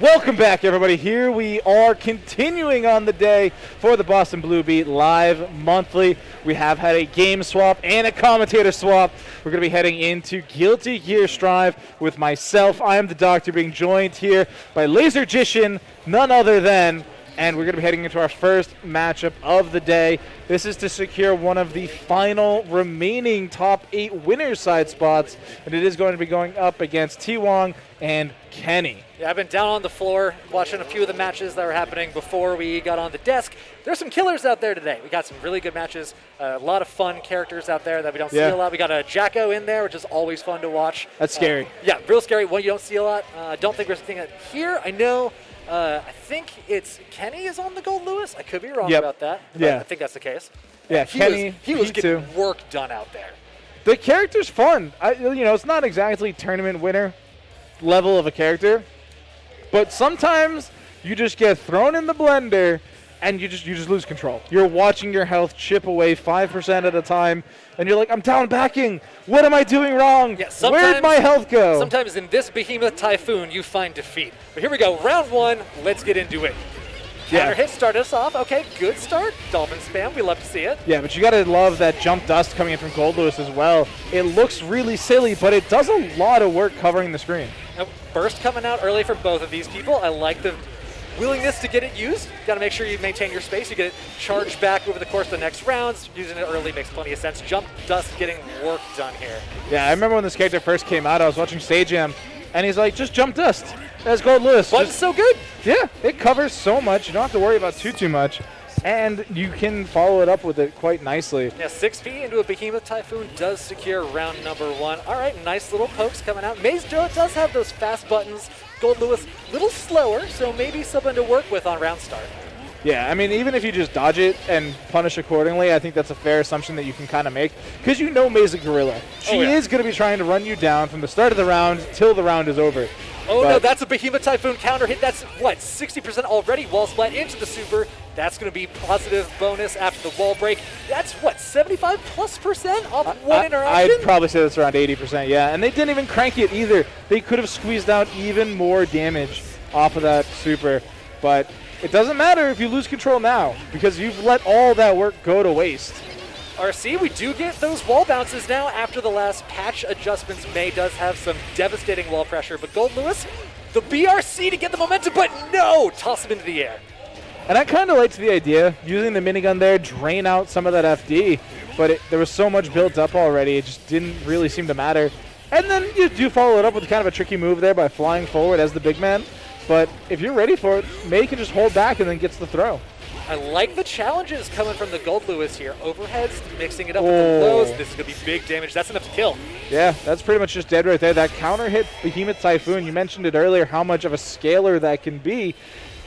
Welcome back, everybody. Here we are continuing on the day for the Boston Blue Beat live monthly. We have had a game swap and a commentator swap. We're going to be heading into Guilty Gear Strive with myself. I am the Doctor, being joined here by Lasergician, none other than, and we're going to be heading into our first matchup of the day. This is to secure one of the final remaining top 8 winner's side spots, and it is going to be going up against T-Wong and Kenny. Yeah, I've been down on the floor watching a few of the matches that were happening before we got on the desk. There's some killers out there today. We got some really good matches, a lot of fun characters out there that we don't see a lot. We got a Jacko in there, which is always fun to watch. That's scary. Yeah, real scary. One you don't see a lot. I don't think we're seeing it here. I know. I think it's Kenny is on the Gold Lewis. I could be wrong about that. Yeah. I think that's the case. Yeah, he was getting work done out there. The character's fun. It's not exactly tournament winner level of a character, but sometimes you just get thrown in the blender and you just lose control. You're watching your health chip away 5% at a time, and you're like, I'm down backing. What am I doing wrong? Yeah, where'd my health go? Sometimes in this behemoth typhoon, you find defeat. But here we go, round 1. Let's get into it. Counter hit started us off. Okay, good start. Dolphin spam. We love to see it. Yeah, but you got to love that jump dust coming in from Gold Lewis as well. It looks really silly, but it does a lot of work covering the screen. Now, burst coming out early for both of these people. I like the willingness to get it used. Got to make sure you maintain your space. You get it charged back over the course of the next rounds. Using it early makes plenty of sense. Jump dust getting work done here. Yeah, I remember when this character first came out, I was watching Stage Jam, and he's like, just jump dust. That's Gold Lewis. Button's so good. Yeah, it covers so much. You don't have to worry about too much. And you can follow it up with it quite nicely. Yeah, 6P into a Behemoth Typhoon does secure round number 1. All right, nice little pokes coming out. Maze Joe does have those fast buttons. Gold Lewis a little slower, so maybe something to work with on round start. Yeah, I mean, even if you just dodge it and punish accordingly, I think that's a fair assumption that you can kind of make. Because you know Maze Gorilla. She is going to be trying to run you down from the start of the round till the round is over. Oh, no, that's a Behemoth Typhoon counter hit. That's, 60% already. Wall splat into the super. That's going to be positive bonus after the wall break. That's, 75+% off one interaction? I'd probably say that's around 80%, yeah. And they didn't even crank it either. They could have squeezed out even more damage off of that super. But it doesn't matter if you lose control now, because you've let all that work go to waste. RC, we do get those wall bounces now after the last patch adjustments. May does have some devastating wall pressure, but Gold Lewis, the BRC to get the momentum, but no! Toss him into the air. And I kind of liked the idea, using the minigun there, drain out some of that FD, but there was so much built up already, it just didn't really seem to matter. And then you do follow it up with kind of a tricky move there by flying forward as the big man, but if you're ready for it, May can just hold back and then gets the throw. I like the challenges coming from the Gold Lewis here. Overheads, mixing it up with the lows. This is going to be big damage. That's enough to kill. Yeah, that's pretty much just dead right there. That counter hit Behemoth Typhoon, you mentioned it earlier, how much of a scaler that can be.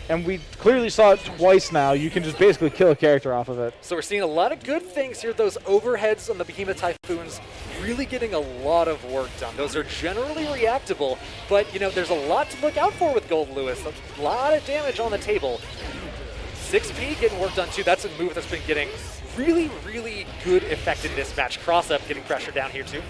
And we clearly saw it twice now. You can just basically kill a character off of it. So we're seeing a lot of good things here. Those overheads on the Behemoth Typhoons really getting a lot of work done. Those are generally reactable, but there's a lot to look out for with Gold Lewis. A lot of damage on the table. 6P getting work done too. That's a move that's been getting really, really good effect in this match. Cross up getting pressure down here too.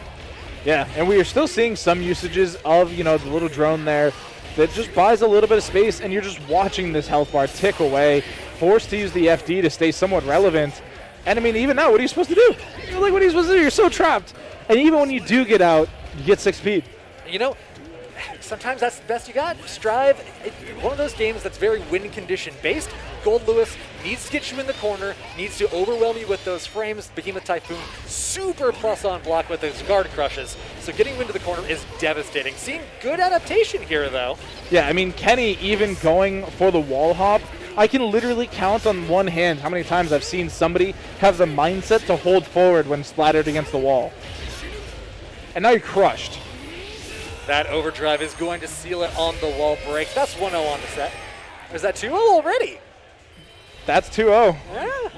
Yeah, and we are still seeing some usages of, the little drone there that just buys a little bit of space, and you're just watching this health bar tick away, forced to use the FD to stay somewhat relevant. And I mean, even now, what are you supposed to do? What are you supposed to do? You're so trapped. And even when you do get out, you get 6P. Sometimes that's the best you got. Strive, one of those games that's very win condition based. Gold Lewis needs to get you in the corner, needs to overwhelm you with those frames. Behemoth Typhoon, super plus on block with those guard crushes. So getting you into the corner is devastating. Seeing good adaptation here, though. Yeah, I mean, Kenny even going for the wall hop, I can literally count on one hand how many times I've seen somebody have the mindset to hold forward when splattered against the wall. And now you're crushed. That overdrive is going to seal it on the wall break. That's 1-0 on the set. Is that 2-0 already? That's 2-0. Yeah.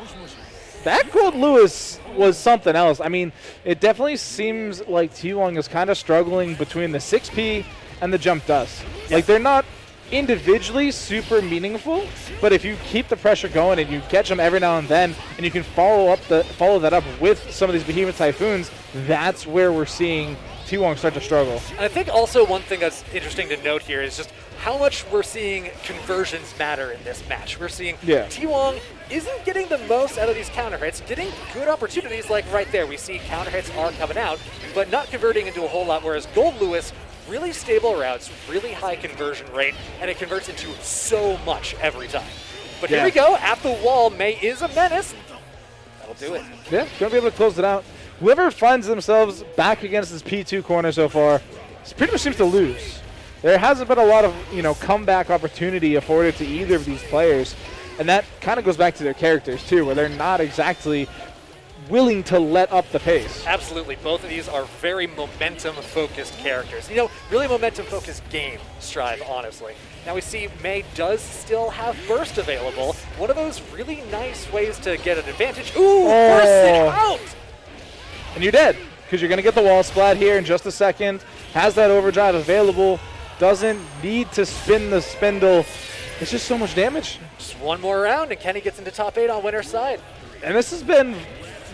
That Gold Lewis was something else. I mean, it definitely seems like T-Wong is kind of struggling between the 6P and the jump dust. Yeah. Like, they're not individually super meaningful, but if you keep the pressure going and you catch them every now and then, and you can follow that up with some of these Behemoth Typhoons, that's where we're seeing T-Wong start to struggle. And I think also one thing that's interesting to note here is just how much we're seeing conversions matter in this match. We're seeing T-Wong isn't getting the most out of these counter hits, getting good opportunities like right there. We see counter hits are coming out, but not converting into a whole lot, whereas Gold Lewis, really stable routes, really high conversion rate, and it converts into so much every time. But here we go, at the wall, May is a menace. That'll do it. Yeah, going to be able to close it out. Whoever finds themselves back against this P2 corner so far, pretty much seems to lose. There hasn't been a lot of, comeback opportunity afforded to either of these players, and that kind of goes back to their characters too, where they're not exactly willing to let up the pace. Absolutely. Both of these are very momentum-focused characters. Really momentum-focused game, Strive, honestly. Now we see May does still have Burst available. One of those really nice ways to get an advantage. Ooh, Burst it out! And you're dead, because you're going to get the wall splat here in just a second. Has that overdrive available. Doesn't need to spin the spindle. It's just so much damage. Just one more round, and Kenny gets into top 8 on winner's side. And this has been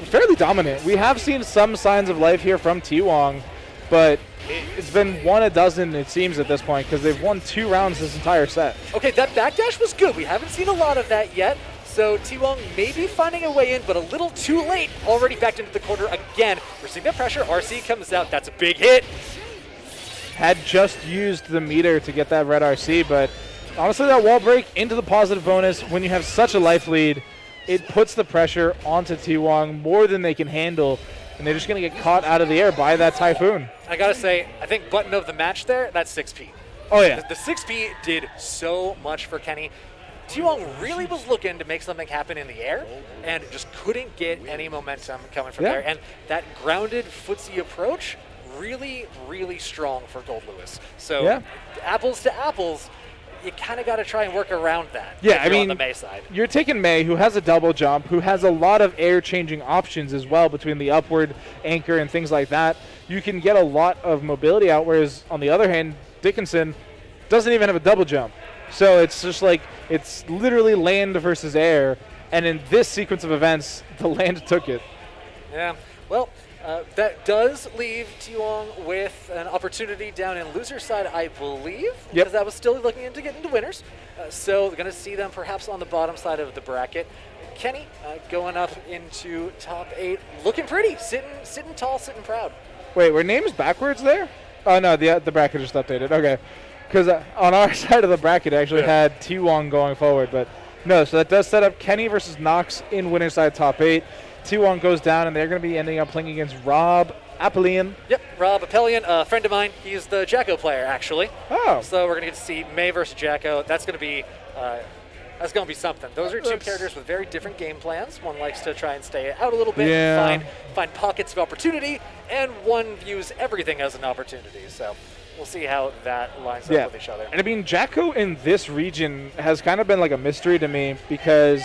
fairly dominant. We have seen some signs of life here from T-Wong, but it's been 1 a dozen, it seems, at this point, because they've won 2 rounds this entire set. Okay, that backdash was good. We haven't seen a lot of that yet. So T-Wong may be finding a way in, but a little too late. Already backed into the corner again. We're seeing that pressure. RC comes out. That's a big hit. Had just used the meter to get that red RC, but honestly, that wall break into the positive bonus, when you have such a life lead, it puts the pressure onto T-Wong more than they can handle, and they're just going to get caught out of the air by that Typhoon. I got to say, I think button of the match there, that's 6P. Oh, yeah. The 6P did so much for Kenny. T-Wong really was looking to make something happen in the air and just couldn't get any momentum coming from there. And that grounded footsie approach, really, really strong for Gold Lewis. So apples to apples, you kind of got to try and work around that. Yeah, I mean, on the May side. You're taking May, who has a double jump, who has a lot of air-changing options as well between the upward anchor and things like that. You can get a lot of mobility out, whereas on the other hand, Dickinson doesn't even have a double jump. So it's just like, it's literally land versus air, and in this sequence of events, the land took it. Yeah, well, that does leave T-Wong with an opportunity down in loser side, I believe, because that was still looking into getting to winners. So we're going to see them perhaps on the bottom side of the bracket. Kenny going up into top 8, looking pretty, sitting tall, sitting proud. Wait, were names backwards there? Oh, no, the bracket just updated. Okay. Because on our side of the bracket, it actually had T-Wong going forward. But no, so that does set up Kenny versus Knox in winner's side top 8. T-Wong goes down, and they're going to be ending up playing against Rob Appelian. Yep, Rob Appelian, a friend of mine. He's the Jacko player, actually. Oh. So we're going to get to see May versus Jacko. That's going to be something. Those are two characters with very different game plans. One likes to try and stay out a little bit, find pockets of opportunity, and one views everything as an opportunity. So we'll see how that lines up with each other. And I mean, Jacko in this region has kind of been like a mystery to me, because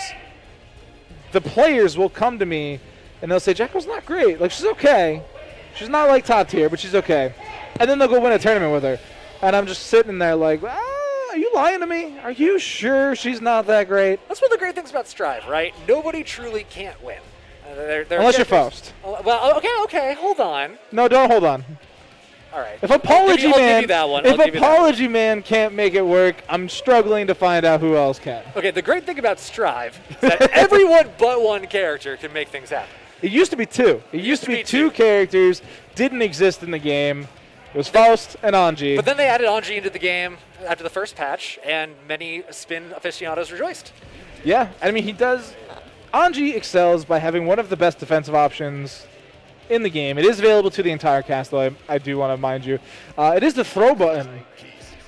the players will come to me and they'll say, Jacko's not great. Like, she's okay. She's not like top tier, but she's okay. And then they'll go win a tournament with her. And I'm just sitting there like, are you lying to me? Are you sure she's not that great? That's one of the great things about Strive, right? Nobody truly can't win. Unless you're Faust. Well, okay, hold on. No, don't hold on. All right. If Apology Man can't make it work, I'm struggling to find out who else can. Okay, the great thing about Strive is that everyone but one character can make things happen. It used to be 2. It used to be 2 characters, didn't exist in the game. It was Faust and Anji. But then they added Anji into the game after the first patch, and many spin aficionados rejoiced. Yeah, I mean, he does. Anji excels by having one of the best defensive options in the game. It is available to the entire cast, though, I do want to mind you. It is the throw button.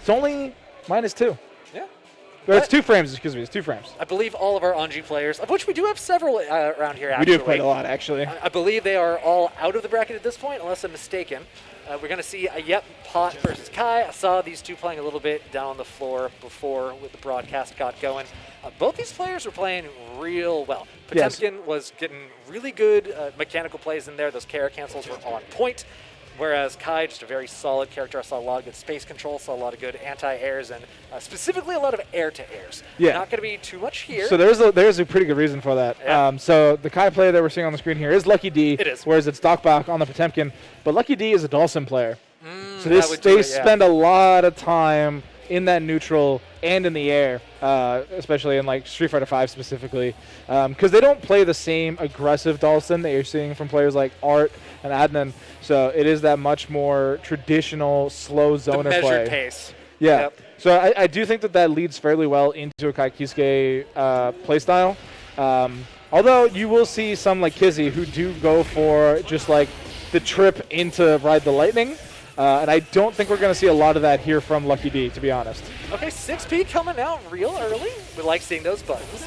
It's only -2. Yeah. But it's 2 frames, excuse me. It's 2 frames. I believe all of our Anji players, of which we do have several around here, actually. We do have quite a lot, actually. I believe they are all out of the bracket at this point, unless I'm mistaken. We're going to see Pot versus Kai. I saw these two playing a little bit down on the floor before the broadcast got going. Both these players were playing real well. Potemkin was getting really good mechanical plays in there. Those Kara cancels were on point. Whereas Kai, just a very solid character. I saw a lot of good space control, saw a lot of good anti-airs, and specifically a lot of air-to-airs. Yeah. Not going to be too much here. So there's a pretty good reason for that. Yeah. So the Kai player that we're seeing on the screen here is LuckyD. It is. Whereas it's DocBach on the Potemkin. But LuckyD is a Dawson player. So that they would spend a lot of time in that neutral and in the air, especially in like Street Fighter V specifically, because they don't play the same aggressive Dawson that you're seeing from players like Art and Adnan. So it is that much more traditional slow zoner the measured play. pace. Yeah. Yep. So I do think that leads fairly well into a Kai Kisuke playstyle. Although you will see some like Kizzy who do go for just like the trip into Ride the Lightning. And I don't think we're going to see a lot of that here from LuckyD, to be honest. Okay, 6P coming out real early. We like seeing those buttons.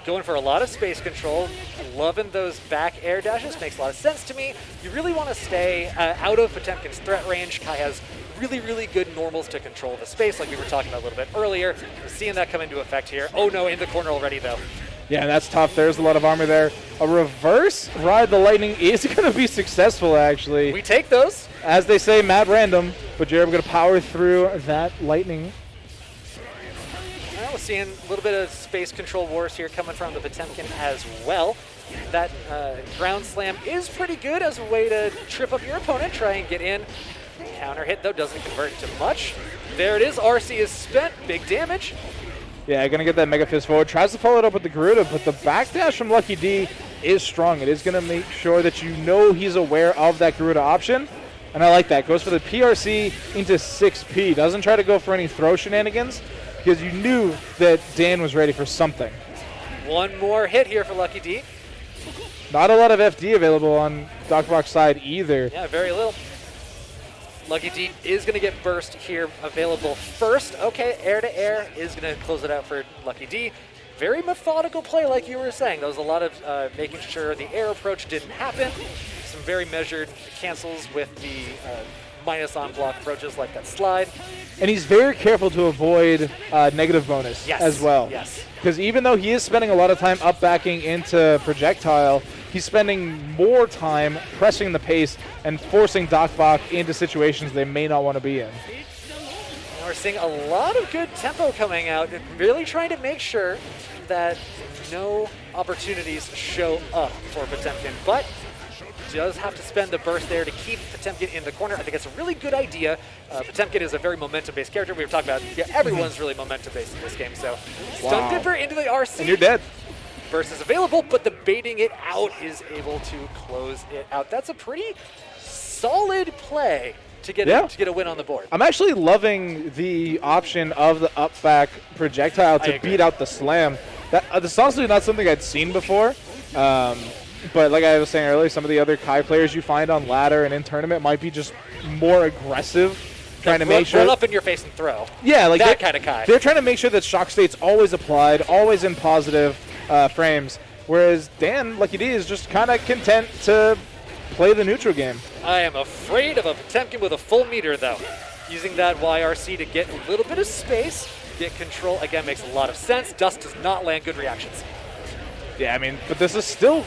Going for a lot of space control. Loving those back air dashes. Makes a lot of sense to me. You really want to stay out of Potemkin's threat range. Kai has really, really good normals to control the space, like we were talking about a little bit earlier. We're seeing that come into effect here. Oh no, in the corner already though. Yeah, that's tough. There's a lot of armor there. A reverse Ride the Lightning is going to be successful, actually. We take those. As they say, mad random, but Jared going to power through that Lightning. We're seeing a little bit of space control wars here coming from the Potemkin as well. That ground slam is pretty good as a way to trip up your opponent, try and get in. Counter hit, though, doesn't convert into much. There it is. RC is spent. Big damage. Yeah, going to get that Mega Fist forward. Tries to follow it up with the Garuda, but the backdash from LuckyD is strong. It is going to make sure that you know he's aware of that Garuda option. And I like that. Goes for the PRC into 6P. Doesn't try to go for any throw shenanigans because you knew that Dan was ready for something. One more hit here for LuckyD. Not a lot of FD available on DocBach's side either. Yeah, very little. LuckyD is going to get burst here available first. Okay, air-to-air is going to close it out for LuckyD. Very methodical play, like you were saying. There was a lot of making sure the air approach didn't happen. Some very measured cancels with the minus on-block approaches like that slide. And he's very careful to avoid negative bonus as well. Yes. Because even though he is spending a lot of time up-backing into projectile, he's spending more time pressing the pace and forcing DocBach into situations they may not want to be in. And we're seeing a lot of good tempo coming out, and really trying to make sure that no opportunities show up for Potemkin. But does have to spend the burst there to keep Potemkin in the corner. I think it's a really good idea. Potemkin is a very momentum-based character. We were talking about, everyone's really momentum-based in this game. So Stun Dipper into the RC. And you're dead. Burst is available, but the baiting it out is able to close it out. That's a pretty solid play to get a win on the board. I'm actually loving the option of the up-back projectile to beat out the slam. That's honestly not something I'd seen before. But like I was saying earlier, some of the other Kai players you find on ladder and in tournament might be just more aggressive, trying to make sure. Run up in your face and throw. Yeah, like that kind of Kai. They're trying to make sure that shock state's always applied, always in positive frames. Whereas Dan, LuckyD, is just kind of content to play the neutral game. I am afraid of a Potemkin with a full meter, though. Using that YRC to get a little bit of space, get control, again, makes a lot of sense. Dust does not land good reactions. Yeah, I mean, but this is still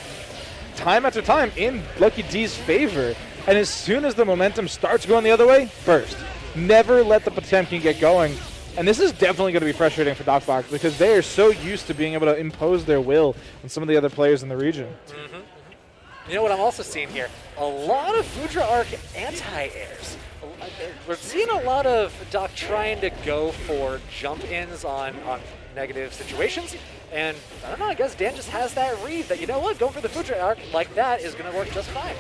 time after time in LuckyD's favor. And as soon as the momentum starts going the other way, burst. Never let the Potemkin get going. And this is definitely going to be frustrating for DocBach because they are so used to being able to impose their will on some of the other players in the region. You know what I'm also seeing here? A lot of Fudra Arc anti-airs. We're seeing a lot of Doc trying to go for jump-ins on negative situations. And I don't know, I guess Dan just has that read that, you know what, going for the Fudra Arc like that is going to work just fine.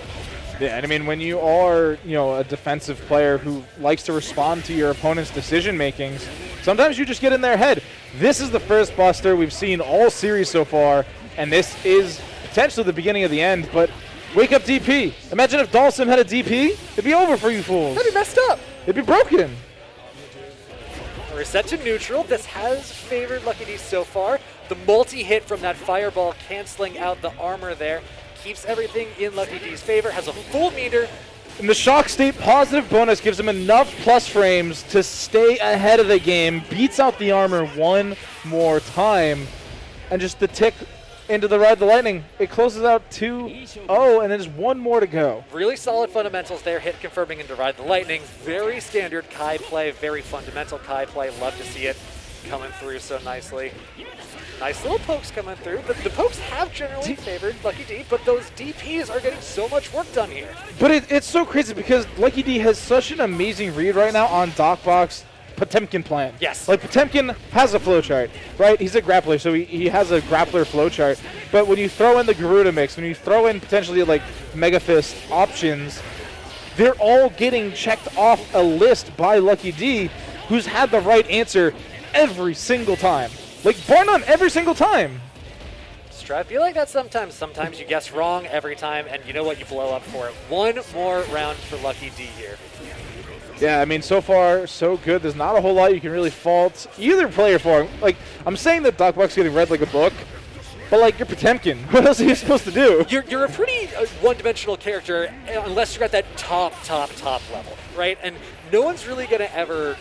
Yeah, and I mean, when you are, a defensive player who likes to respond to your opponent's decision makings, sometimes you just get in their head. This is the first buster we've seen all series so far, and this is potentially the beginning of the end, but wake up DP. Imagine if Dawson had a DP, it'd be over for you fools. That'd be messed up. It'd be broken. We're set to neutral. This has favored LuckyD so far. The multi-hit from that fireball canceling out the armor there keeps everything in LuckyD's favor, has a full meter. And the shock state positive bonus gives him enough plus frames to stay ahead of the game, beats out the armor one more time, and just the tick into the Ride the Lightning. It closes out 2-0, and there's one more to go. Really solid fundamentals there. Hit confirming into Ride the Lightning. Very standard Kai play. Very fundamental Kai play. Love to see it coming through so nicely. Nice little pokes coming through. The pokes have generally favored LuckyD, but those DPs are getting so much work done here. But it's so crazy because LuckyD has such an amazing read right now on DocBach's Potemkin plan. Yes. Like, Potemkin has a flowchart, right? He's a grappler, so he has a grappler flowchart. But when you throw in the Garuda mix, when you throw in potentially, like, Mega Fist options, they're all getting checked off a list by LuckyD, who's had the right answer every single time. Like, bar none, every single time. I feel like that sometimes. Sometimes you guess wrong every time, and you know what? You blow up for it. One more round for LuckyD here. Yeah, I mean, so far, so good. There's not a whole lot you can really fault either player for. Like, I'm saying that DocBach's getting read like a book, but, like, you're Potemkin. What else are you supposed to do? You're a pretty one-dimensional character unless you're at that top level, right? And no one's really going to ever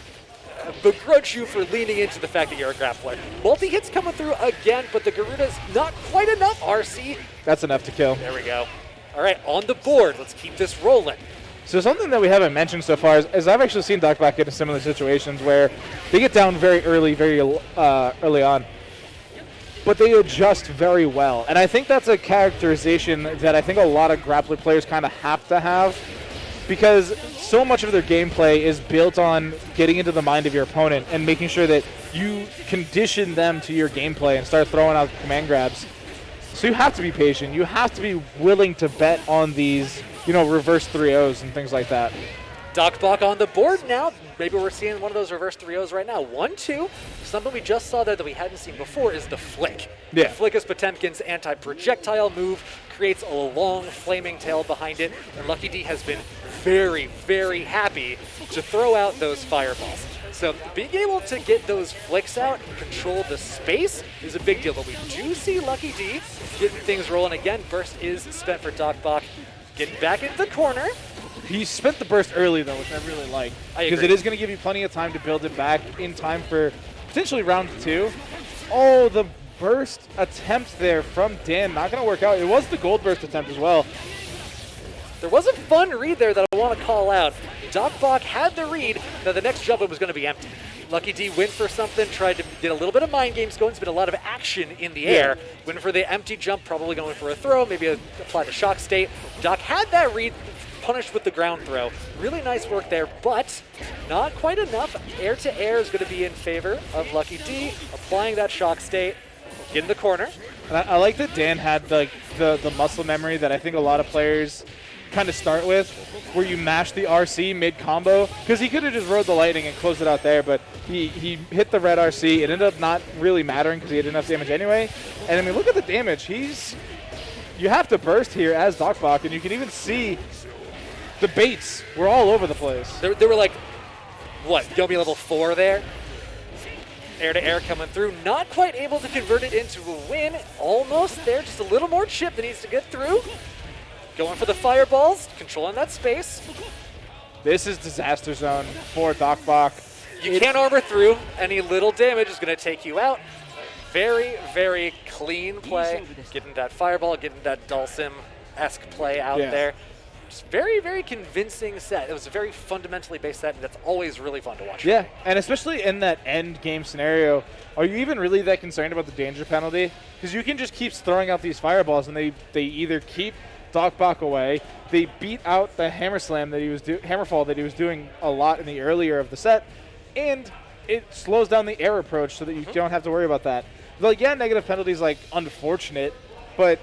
begrudge you for leaning into the fact that you're a grappler. Multi-hits coming through again, but the Garuda's not quite enough, RC. That's enough to kill. There we go. All right, on the board. Let's keep this rolling. So something that we haven't mentioned so far is I've actually seen DocBach get in similar situations where they get down very early, very early on, but they adjust very well. And I think that's a characterization that I think a lot of grappler players kind of have to have, because so much of their gameplay is built on getting into the mind of your opponent and making sure that you condition them to your gameplay and start throwing out command grabs. So you have to be patient. You have to be willing to bet on these, reverse 3-0s and things like that. DocBach on the board now. Maybe we're seeing one of those reverse 3-0s right now. 1-2. Something we just saw there that we hadn't seen before is the flick. Yeah. The flick is Potemkin's anti-projectile move, creates a long flaming tail behind it, and LuckyD has been very, very happy to throw out those fireballs. So being able to get those flicks out and control the space is a big deal. But we do see LuckyD getting things rolling again. Burst is spent for DocBach. Getting back into the corner. He spent the burst early, though, which I really like. Because it is going to give you plenty of time to build it back in time for potentially round 2. Oh, the burst attempt there from Dan. Not going to work out. It was the gold burst attempt as well. There was a fun read there that I want to call out. DocBach had the read that the next jump was going to be empty. LuckyD went for something, tried to get a little bit of mind games going. There's been a lot of action in the air. Went for the empty jump, probably going for a throw, maybe apply the shock state. Doc had that read, punished with the ground throw. Really nice work there, but not quite enough. Air to air is going to be in favor of LuckyD, applying that shock state in the corner. And I like that Dan had the muscle memory that I think a lot of players kind of start with, where you mash the RC mid-combo, because he could have just rode the lightning and closed it out there, but he hit the red RC. It ended up not really mattering because he had enough damage anyway. And I mean, look at the damage. You have to burst here as DocBach, and you can even see the baits were all over the place. They were like, what, Yomi level 4 there? Air to air coming through, not quite able to convert it into a win. Almost there, just a little more chip that needs to get through. Going for the fireballs, controlling that space. This is disaster zone for DocBach. You can't armor through. Any little damage is going to take you out. Very, very clean play. Getting that fireball, getting that Dulcim-esque play out there. Just very, very convincing set. It was a very fundamentally based set, and that's always really fun to watch. Yeah, and especially in that end game scenario, are you even really that concerned about the danger penalty? Because you can just keep throwing out these fireballs, and they either keep DocBach away. They beat out the hammer slam that he was hammerfall that he was doing a lot in the earlier of the set, and it slows down the air approach so that you don't have to worry about that. Like, yeah, negative penalties like unfortunate, but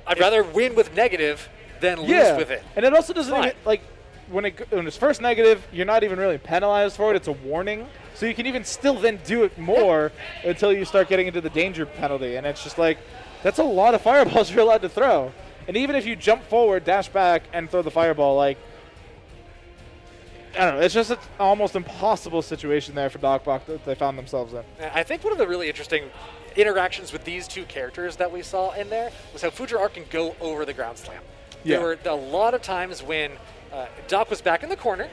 I'd rather win with negative than lose with it. And it also doesn't even, like, when it's first negative, you're not even really penalized for it. It's a warning, so you can even still then do it more until you start getting into the danger penalty, and it's just like that's a lot of fireballs you're allowed to throw. And even if you jump forward, dash back, and throw the fireball, like, I don't know, it's just an almost impossible situation there for DocBach that they found themselves in. I think one of the really interesting interactions with these two characters that we saw in there was how Fujiwara can go over the ground slam. There were a lot of times when Doc was back in the corner,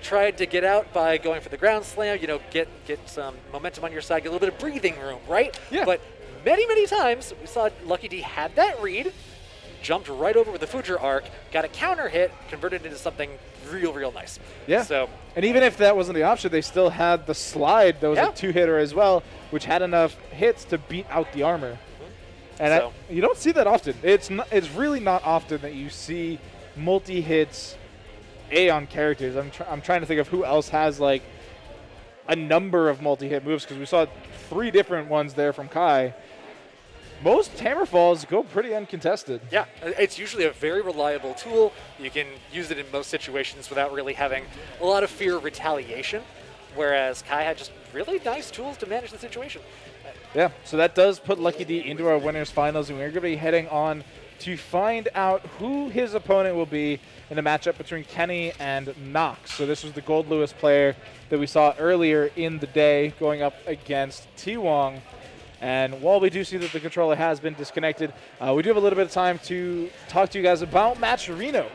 tried to get out by going for the ground slam, get some momentum on your side, get a little bit of breathing room, right? Yeah. But many times, we saw LuckyD had that read, jumped right over with the Future arc, got a counter hit, converted into something real nice. Yeah. So, and even if that wasn't the option, they still had the slide that was Yeah. a two-hitter as well, which had enough hits to beat out the armor. And So- you don't see that often. It's really not often that you see multi-hits on characters. I'm trying to think of who else has like a number of multi-hit moves, because we saw 3 different ones there from Kai. Most Hammerfalls go pretty uncontested. yeah, it's usually a very reliable tool. You can use it in most situations without really having a lot of fear of retaliation, whereas Kai had just really nice tools to manage the situation. Yeah, so that does put LuckyD into our winners finals, and we're going to be heading on to find out who his opponent will be in a matchup between Kenny and Nox. So this was the Gold Lewis player that we saw earlier in the day going up against T-Wong. And while we do see that the controller has been disconnected, we do have a little bit of time to talk to you guys about Matcherino.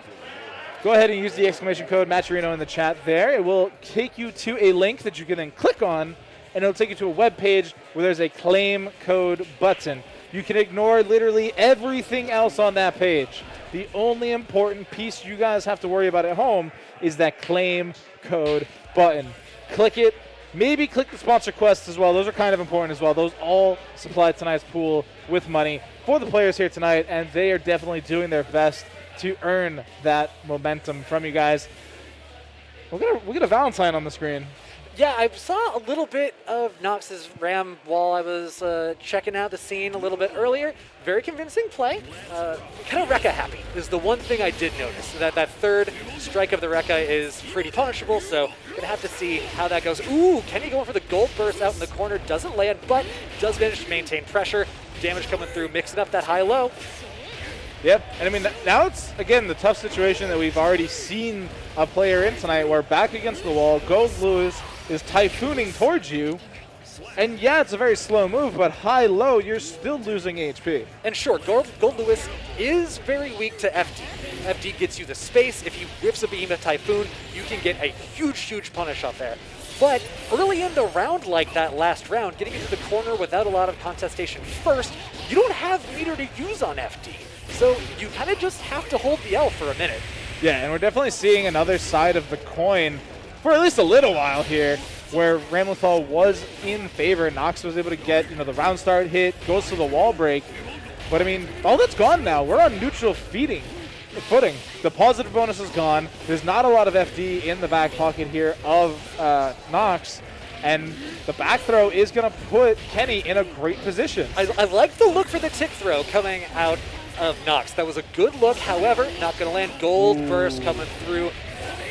Go ahead and use the exclamation code Matcherino in the chat there. It will take you to a link that you can then click on, and it'll take you to a web page where there's a claim code button. You can ignore literally everything else on that page. The only important piece you guys have to worry about at home is that claim code button. Click it. Maybe click the sponsor quests as well. Those are kind of important as well. Those all supply tonight's pool with money for the players here tonight, and they are definitely doing their best to earn that momentum from you guys. We'll get a Valentine on the screen. Yeah, I saw a little bit of Nox's Ram while I was checking out the scene a little bit earlier. Very convincing play. Kind of Rekka happy is the one thing I did notice. That third strike of the Rekka is pretty punishable, so gonna have to see how that goes. Ooh, Kenny going for the gold burst out in the corner. Doesn't land, but does manage to maintain pressure. Damage coming through, mixing up that high-low. Yep, and I mean, now it's, again, the tough situation that we've already seen a player in tonight. We're back against the wall. Gold Lewis is typhooning towards you. And yeah, it's a very slow move, but high-low, you're still losing HP. And sure, Gold Lewis is very weak to FD. FD gets you the space. If he whiffs a Behemoth Typhoon, you can get a huge punish up there. But early in the round, like that last round, getting into the corner without a lot of contestation first, you don't have meter to use on FD. So you kind of just have to hold the L for a minute. Yeah, and we're definitely seeing another side of the coin for at least a little while here, where Ramlethal was in favor. Nox was able to get, the round start hit, goes to the wall break. But I mean, all that's gone now. We're on neutral footing. The positive bonus is gone. There's not a lot of FD in the back pocket here of Nox. And the back throw is going to put Kenny in a great position. I like the look for the tick throw coming out of Nox. That was a good look, however, not going to land. Gold burst coming through.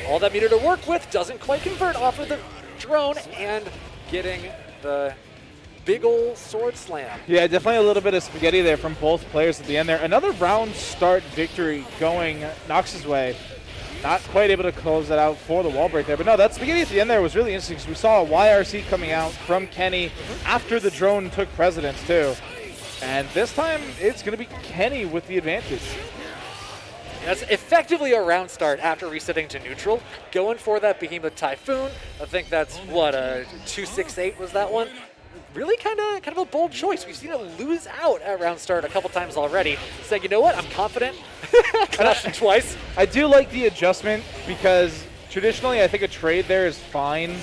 All that meter to work with, doesn't quite convert off of the drone, and getting the big ol' sword slam. Yeah, definitely a little bit of spaghetti there from both players at the end there. Another round start victory going Nox's way. Not quite able to close that out for the wall break there. But no, that spaghetti at the end there was really interesting because we saw a YRC coming out from Kenny after the drone took precedence too. And this time, it's going to be Kenny with the advantage. That's effectively a round start after resetting to neutral. Going for that Behemoth Typhoon. I think that's, what, a 268 was that one? Really kind of a bold choice. We've seen it lose out at round start a couple times already. Saying, you know what, I'm confident. Crashed it twice. I do like the adjustment because traditionally I think a trade there is fine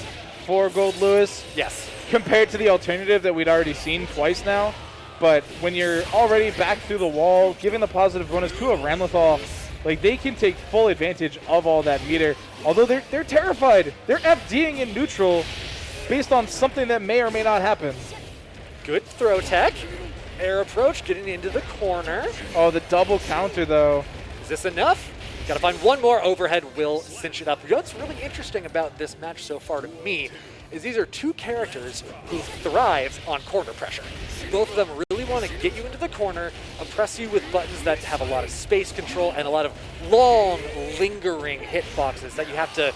for Gold Lewis. Yes. Compared to the alternative that we'd already seen twice now. But when you're already back through the wall, giving the positive bonus to a Ramlethal, like they can take full advantage of all that meter. Although they're terrified. They're FDing in neutral based on something that may or may not happen. Good throw tech. Air approach, getting into the corner. Oh, the double counter though. Is this enough? Gotta find one more overhead, will cinch it up. What's really interesting about this match so far to me is these are two characters who thrive on corner pressure. Both of them really want to get you into the corner, oppress you with buttons that have a lot of space control and a lot of long, lingering hitboxes that you have to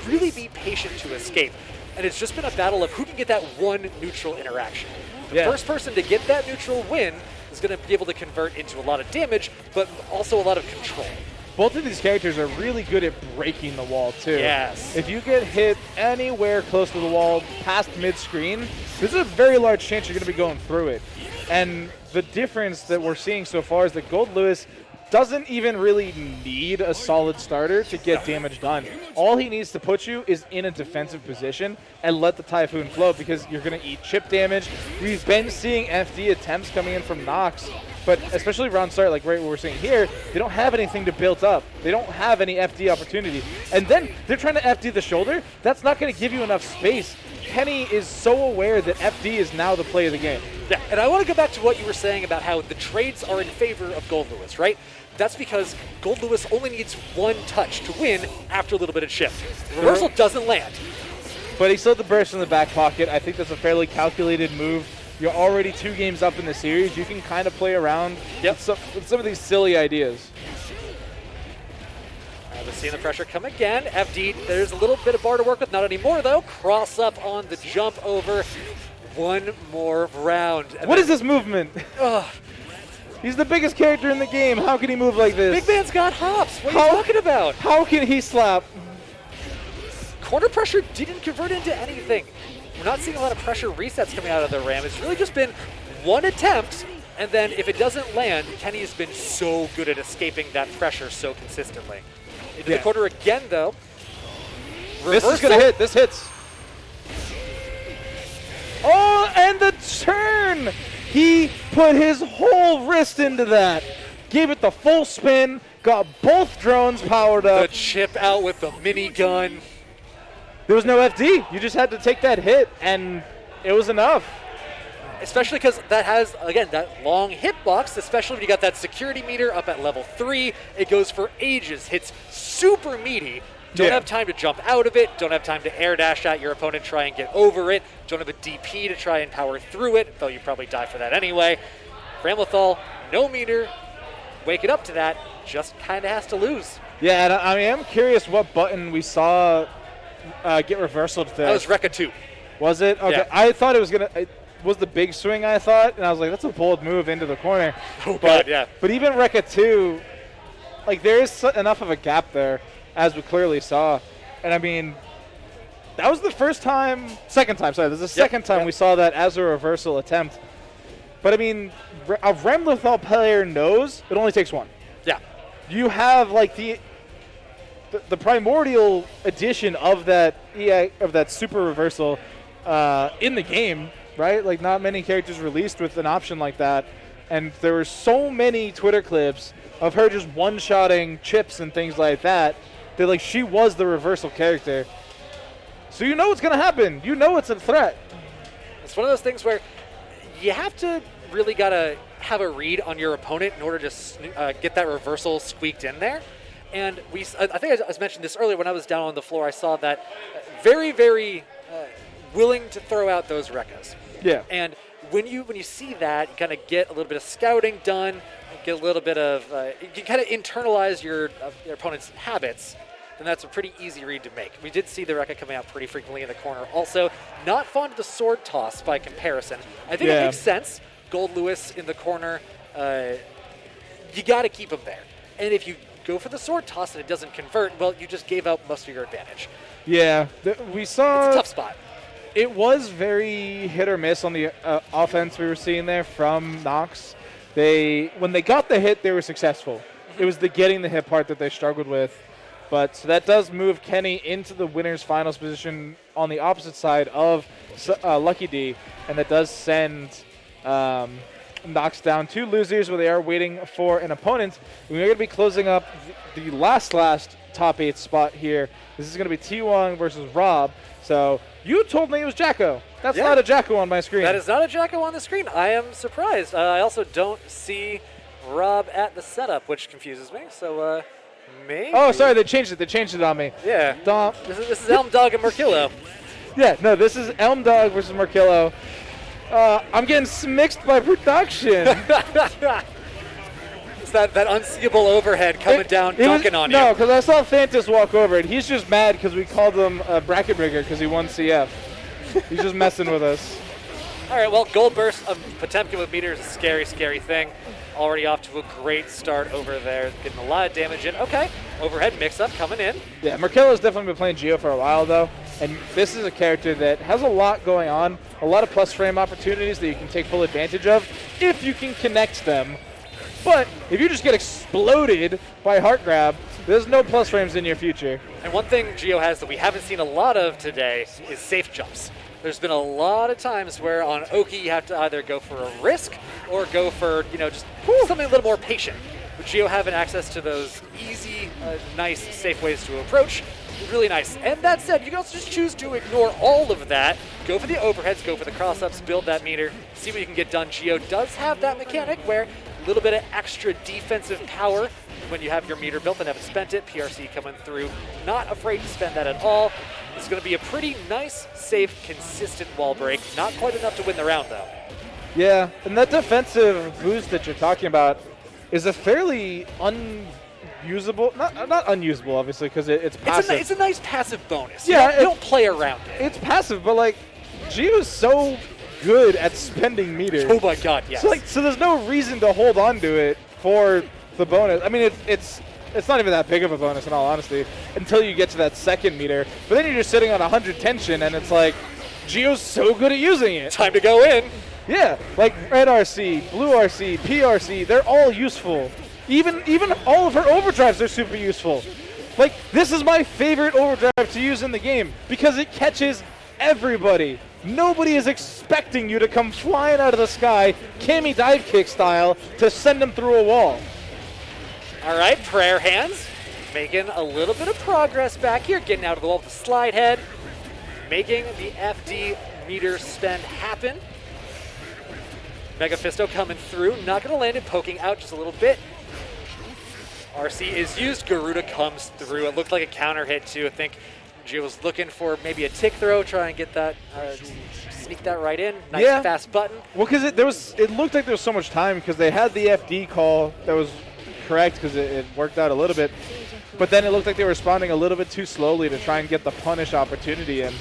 really be patient to escape. And it's just been a battle of who can get that one neutral interaction. The first person to get that neutral win is going to be able to convert into a lot of damage, but also a lot of control. both of these characters are really good at breaking the wall, too. Yes. If you get hit anywhere close to the wall past mid-screen, there's a very large chance you're going to be going through it. And the difference that we're seeing so far is that Gold Lewis doesn't even really need a solid starter to get damage done. All he needs to put you is in a defensive position and let the Typhoon float, because you're going to eat chip damage. We've been seeing FD attempts coming in from Nox, but especially round start, like right what we're seeing here, they don't have anything to build up. They don't have any FD opportunity. And then they're trying to FD the shoulder. That's not going to give you enough space. Kenny is so aware that FD is now the play of the game. Yeah, and I want to go back to what you were saying about how the trades are in favor of Gold Lewis, right? That's because Gold Lewis only needs one touch to win after a little bit of chip. Reversal doesn't land. But he still had the burst in the back pocket. I think that's a fairly calculated move. You're already 2 games up in the series. You can kind of play around with some of these silly ideas. We're seeing the pressure come again. FD, there's a little bit of bar to work with. Not anymore, though. Cross up on the jump over. One more round. What is this movement? He's the biggest character in the game. How can he move like this? Big man's got hops. What are you talking about? How can he slap? Corner pressure didn't convert into anything. We're not seeing a lot of pressure resets coming out of the Ram. It's really just been one attempt, and then if it doesn't land, Kenny's been so good at escaping that pressure so consistently. Into the corner again, though. Reversal. This is going to hit. This hits. Oh, and the turn! He put his whole wrist into that. Gave it the full spin, got both drones powered up. The chip out with the minigun. There was no FD. You just had to take that hit, and it was enough. Especially because that has, again, that long hitbox, especially when you got that security meter up at level 3. It goes for ages. Hits super meaty. Don't have time to jump out of it. Don't have time to air dash at your opponent, try and get over it. Don't have a DP to try and power through it, though you probably die for that anyway. Ramlethal, no meter. Waking up to that, just kind of has to lose. Yeah, and I am curious what button we saw get reversaled there. That was Rekka 2. Was it? Okay. Yeah. I thought it was going to... was the big swing, I thought, and I was like, that's a bold move into the corner. Oh, God, yeah. But even Rekka 2, like, there is enough of a gap there, as we clearly saw. And, I mean, that was the second time we saw that as a reversal attempt. But, I mean, a Ramlethal player knows it only takes one. Yeah. You have, like, the primordial edition of that super reversal in the game, right? Like, not many characters released with an option like that. And there were so many Twitter clips of her just one-shotting chips and things like that, that, like, she was the reversal character. So you know what's going to happen. You know it's a threat. It's one of those things where you have to really got to have a read on your opponent in order to get that reversal squeaked in there. And I think I mentioned this earlier when I was down on the floor. I saw that very, very willing to throw out those Rekkas. Yeah. And when you see that, you kind of get a little bit of scouting done, get a little bit of you kind of internalize your opponent's habits, then that's a pretty easy read to make. We did see the Rekka coming out pretty frequently in the corner. Also, not fond of the sword toss by comparison. I think it makes sense. Gold Lewis in the corner, you got to keep him there. And if you go for the sword toss and it doesn't convert, well, you just gave out most of your advantage. Yeah, we saw... It's a tough spot. It was very hit or miss on the offense we were seeing there from Nox. When they got the hit, they were successful. It was the getting the hit part that they struggled with. But so that does move Kenny into the winner's finals position on the opposite side of LuckyD, and that does send Nox down 2 losers where they are waiting for an opponent. We're going to be closing up the last top 8 spot here. This is going to be T-Wong versus Rob. So you told me it was Jacko. That's not a Jacko on my screen. That is not a Jacko on the screen. I am surprised. I also don't see Rob at the setup, which confuses me. So maybe. Oh, sorry, they changed it. They changed it on me. Yeah. This is Elmdawg and Merkilo. Yeah, no, this is Elmdawg versus Merkilo. I'm getting smixed by production. It's that unseeable overhead coming down, dunking on you. No, because I saw Thantis walk over it. He's just mad because we called him a bracket rigger because he won CF. He's just messing with us. All right, well, Gold Burst of Potemkin with meter is a scary, scary thing. already off to a great start over there, getting a lot of damage in. Okay, overhead mix-up coming in. Yeah, Merkilo's definitely been playing Geo for a while, though, and this is a character that has a lot going on, a lot of plus frame opportunities that you can take full advantage of if you can connect them. But if you just get exploded by Heart Grab, there's no plus frames in your future. And one thing Geo has that we haven't seen a lot of today is safe jumps. There's been a lot of times where on Oki you have to either go for a risk or go for, just something a little more patient. But Geo having access to those easy, nice, safe ways to approach is really nice. And that said, you can also just choose to ignore all of that. Go for the overheads, go for the cross-ups, build that meter, see what you can get done. Geo does have that mechanic where a little bit of extra defensive power when you have your meter built and haven't spent it. PRC coming through, not afraid to spend that at all. It's going to be a pretty nice, safe, consistent wall break. Not quite enough to win the round, though. Yeah, and that defensive boost that you're talking about is a fairly unusable, not unusable, obviously, because it's passive. It's a nice passive bonus. Yeah, you don't play around it. It's passive, but Geo's so good at spending meters. Oh my god, yes. So there's no reason to hold on to it for the bonus. I mean, it's not even that big of a bonus, in all honesty, until you get to that second meter. But then you're just sitting on 100 tension, and it's like, Geo's so good at using it. Time to go in. Yeah, like red RC, blue RC, PRC, they're all useful. Even all of her overdrives are super useful. This is my favorite overdrive to use in the game because it catches everybody. Nobody is expecting you to come flying out of the sky, Cammy dive kick style, to send them through a wall. All right, prayer hands, making a little bit of progress back here, getting out of the wall with the slide head, making the FD meter spend happen. Mega Fisto coming through, not going to land it, poking out just a little bit. RC is used, Garuda comes through. It looked like a counter hit too. I think Gio was looking for maybe a tick throw, try and get that, sneak that right in. Nice fast button. Well, because it looked like there was so much time because they had the FD call that was correct because it worked out a little bit. But then it looked like they were responding a little bit too slowly to try and get the punish opportunity in.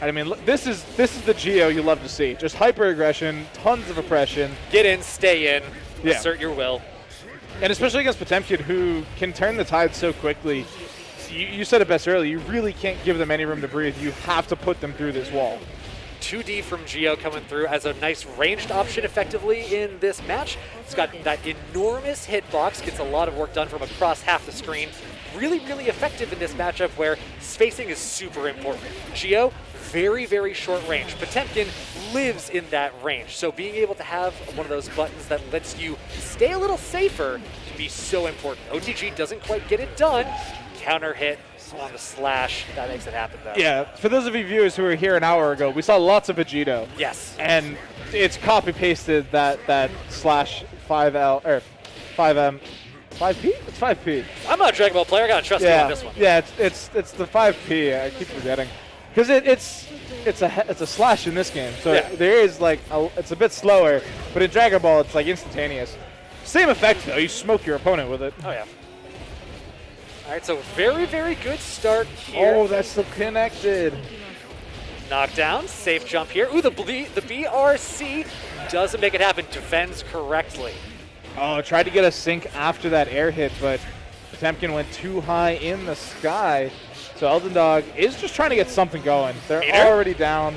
I mean, this is the Geo you love to see. Just hyper aggression, tons of oppression. Get in, stay in, assert your will. And especially against Potemkin, who can turn the tide so quickly. You said it best earlier. You really can't give them any room to breathe. You have to put them through this wall. 2D from Geo coming through as a nice ranged option effectively in this match. It's got that enormous hitbox, gets a lot of work done from across half the screen. Really, really effective in this matchup where spacing is super important. Geo, very, very short range. Potemkin lives in that range, so being able to have one of those buttons that lets you stay a little safer can be so important. OTG doesn't quite get it done. Counter hit on the slash, that makes it happen though. Yeah, for those of you viewers who were here an hour ago, we saw lots of Vegito. Yes. And it's copy-pasted that slash 5L, or 5M, 5P? It's 5P. I'm not a Dragon Ball player, I gotta trust you on this one. Yeah, it's the 5P, I keep forgetting. Because it's a slash in this game, so there is it's a bit slower, but in Dragon Ball it's instantaneous. Same effect though, you smoke your opponent with it. Oh yeah. All right, so very, very good start here. Oh, that's the connected. Knockdown, safe jump here. Ooh, the BRC doesn't make it happen, defends correctly. Oh, tried to get a sync after that air hit, but Potemkin went too high in the sky. So Elmdawg is just trying to get something going. They're already down.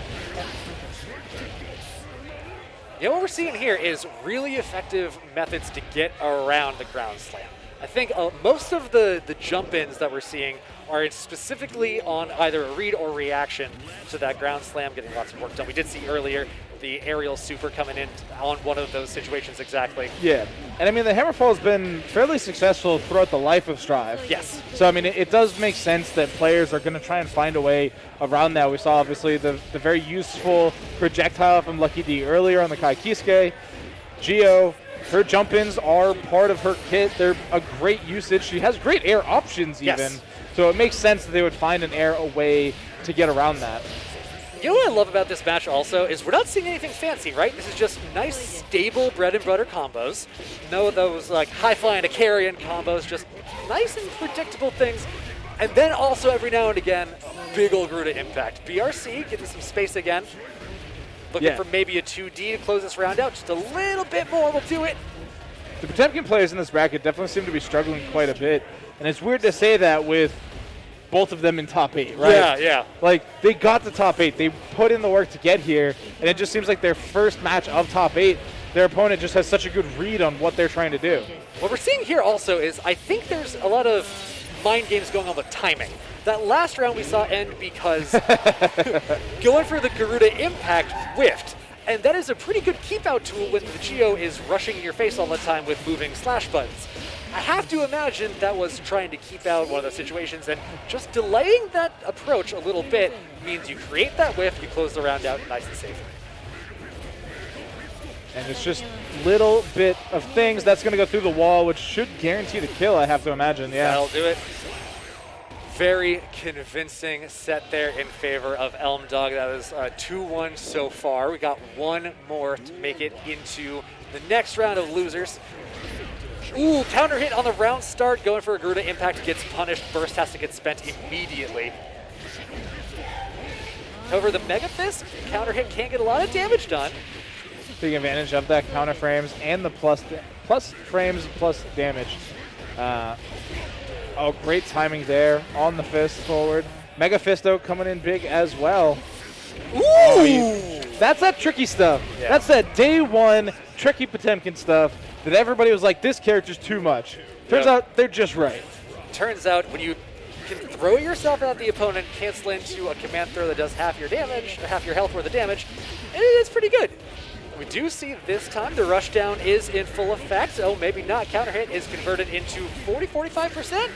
Yeah, what we're seeing here is really effective methods to get around the ground slam. I think most of the jump-ins that we're seeing are specifically on either a read or reaction to that ground slam, getting lots of work done. We did see earlier the aerial super coming in on one of those situations exactly. Yeah, and I mean the Hammerfall has been fairly successful throughout the life of Strive. Yes. So I mean it does make sense that players are going to try and find a way around that. We saw obviously the very useful projectile from LuckyD earlier on the Kai Kisuke. Geo, her jump-ins are part of her kit. They're a great usage. She has great air options even. Yes. So it makes sense that they would find an air way to get around that. You know what I love about this match also is we're not seeing anything fancy, right? This is just nice, stable bread and butter combos. No of those high-flying Acarian combos, just nice and predictable things. And then also every now and again, big ol' Garuda impact. BRC getting some space again. Looking for maybe a 2D to close this round out. Just a little bit more will do it. The Potemkin players in this bracket definitely seem to be struggling quite a bit. And it's weird to say that with both of them in top 8, right? Yeah, yeah. Like, they got the top 8. They put in the work to get here. And it just seems like their first match of top 8, their opponent just has such a good read on what they're trying to do. What we're seeing here also is I think there's a lot of mind games going on with timing. That last round we saw end because going for the Garuda Impact whiffed. And that is a pretty good keep-out tool when the Geo is rushing in your face all the time with moving slash buttons. I have to imagine that was trying to keep out one of those situations, and just delaying that approach a little bit means you create that whiff, you close the round out nice and safe. And it's just little bit of things that's going to go through the wall, which should guarantee the kill, I have to imagine. Yeah, that'll do it. Very convincing set there in favor of Elmdawg. That was 2-1 so far. We got one more to make it into the next round of losers. Ooh, counter hit on the round start. Going for a Garuda Impact gets punished. Burst has to get spent immediately. However, the Mega Fist counter hit can get a lot of damage done. Taking advantage of that counter frames and the plus frames plus damage. Oh, great timing there on the fist forward. Mega Fisto coming in big as well. Ooh! Oh, that's that tricky stuff. Yeah. That's that day one tricky Potemkin stuff that everybody was like, this character's too much. Turns out they're just right. Turns out when you can throw yourself at the opponent, cancel into a command throw that does half your damage, or half your health worth of damage, it's pretty good. We do see this time the rushdown is in full effect. Oh, maybe not. Counter hit is converted into 40-45%.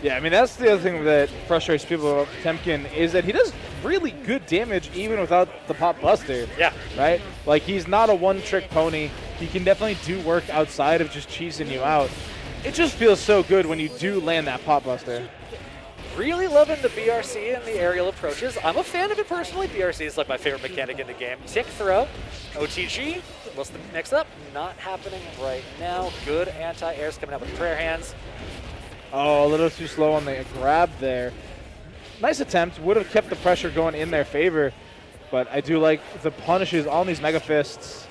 Yeah, I mean, that's the other thing that frustrates people about Potemkin is that he does really good damage even without the Pop Buster. Yeah. Right? Like, he's not a one-trick pony. He can definitely do work outside of just cheesing you out. It just feels so good when you do land that Pop Buster. Really loving the BRC and the aerial approaches. I'm a fan of it personally. BRC is like my favorite mechanic in the game. Tick throw, OTG. What's the next up? Not happening right now. Good anti-airs coming out with prayer hands. Oh, a little too slow on the grab there. Nice attempt. Would have kept the pressure going in their favor, but I do like the punishes on these Mega Fists.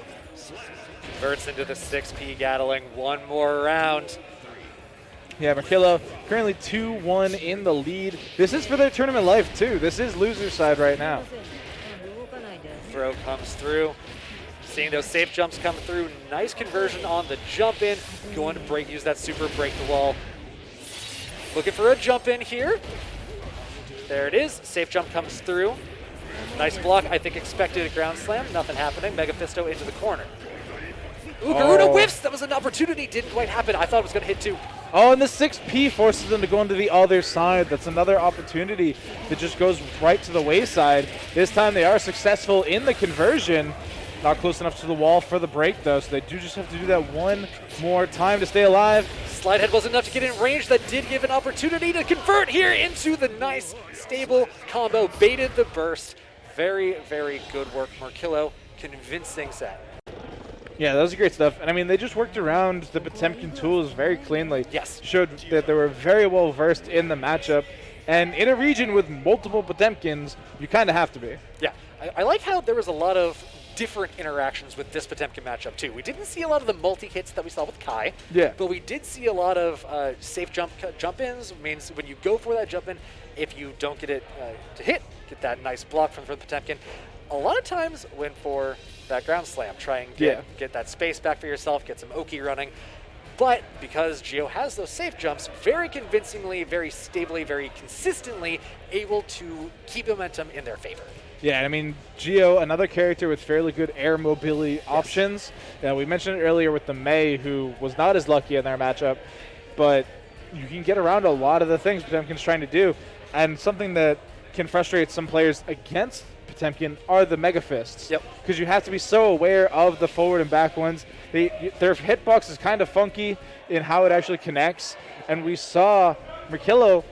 Converts into the 6P Gatling. One more round. Yeah, Merkilo currently 2-1 in the lead. This is for their tournament life, too. This is loser side right now. Throw comes through. Seeing those safe jumps come through. Nice conversion on the jump in. Going to break, use that super break the wall. Looking for a jump in here. There it is. Safe jump comes through. Nice block. I think expected a ground slam. Nothing happening. Mega Fisto into the corner. Ooh, Garuda whiffs. That was an opportunity. Didn't quite happen. I thought it was going to hit too. Oh, and the 6P forces them to go into the other side. That's another opportunity that just goes right to the wayside. This time they are successful in the conversion. Not close enough to the wall for the break, though, so they do just have to do that one more time to stay alive. Slide head wasn't enough to get in range. That did give an opportunity to convert here into the nice, stable combo. Baited the burst. Very, very good work. Merkilo, convincing set. Yeah, that was great stuff. And I mean, they just worked around the Potemkin tools very cleanly. Yes. Showed that they were very well versed in the matchup. And in a region with multiple Potemkins, you kind of have to be. Yeah, I like how there was a lot of different interactions with this Potemkin matchup, too. We didn't see a lot of the multi-hits that we saw with Kai. Yeah. But we did see a lot of safe jump-ins. Means when you go for that jump-in, if you don't get it to hit, get that nice block from the Potemkin. A lot of times went for that ground slam. Try and get that space back for yourself, get some Oki running. But because Geo has those safe jumps, very convincingly, very stably, very consistently able to keep momentum in their favor. Yeah, I mean, Geo, another character with fairly good air mobility options. We mentioned it earlier with the Mei, who was not as lucky in their matchup, but you can get around a lot of the things Potemkin's trying to do. And something that can frustrate some players against Potemkin are the Mega Fists. Yep. Because you have to be so aware of the forward and back ones. Their hitbox is kind of funky in how it actually connects. And we saw Merkilo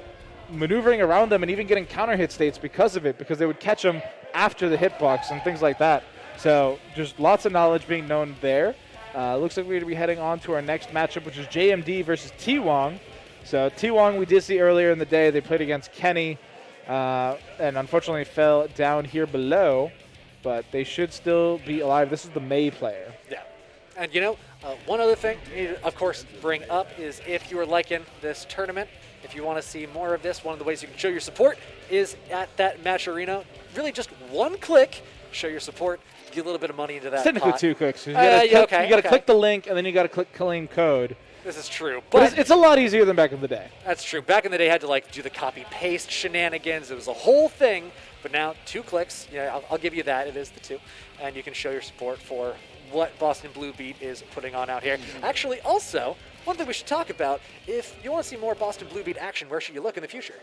maneuvering around them and even getting counter hit states because of it, because they would catch them after the hitbox and things like that. So just lots of knowledge being known there. Looks like we're going to be heading on to our next matchup, which is JMD versus T-Wong. So T-Wong we did see earlier in the day. They played against Kenny and unfortunately fell down here below. but they should still be alive. This is the May player. Yeah. And, one other thing we need to, of course, bring up is if you are liking this tournament, if you want to see more of this, one of the ways you can show your support is at that match arena. Really just one click, show your support, get a little bit of money into that It's technically pot. 2 clicks. You got to Okay. click the link, and then you got to click claim code. This is true. But it's a lot easier than back in the day. That's true. Back in the day, you had to do the copy-paste shenanigans. It was a whole thing. But now, 2 clicks. Yeah, I'll give you that. It is the 2. And you can show your support for what Boston Blue Beat is putting on out here. Actually, also, one thing we should talk about, if you want to see more Boston Blue Beat action, where should you look in the future?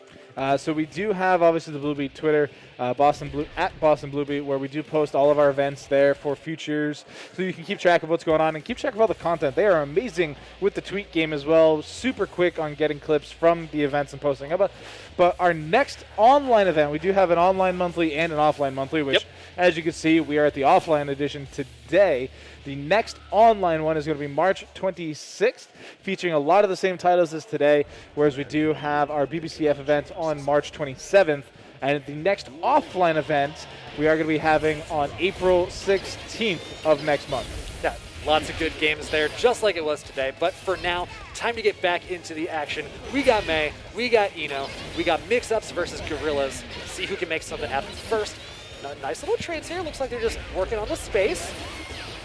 So we do have, obviously, the Blue Beat Twitter, at Boston Blue Beat, where we do post all of our events there for futures, so you can keep track of what's going on and keep track of all the content. They are amazing with the tweet game as well, super quick on getting clips from the events and posting about. But our next online event, we do have an online monthly and an offline monthly, which, as you can see, we are at the offline edition today. The next online one is going to be March 26th, featuring a lot of the same titles as today, whereas we do have our BBCF event on March 27th. And the next offline event we are going to be having on April 16th of next month. Yeah, lots of good games there, just like it was today. But for now, time to get back into the action. We got May, we got Eno, we got mix-ups versus gorillas. See who can make something happen first. Nice little trades here. Looks like they're just working on the space.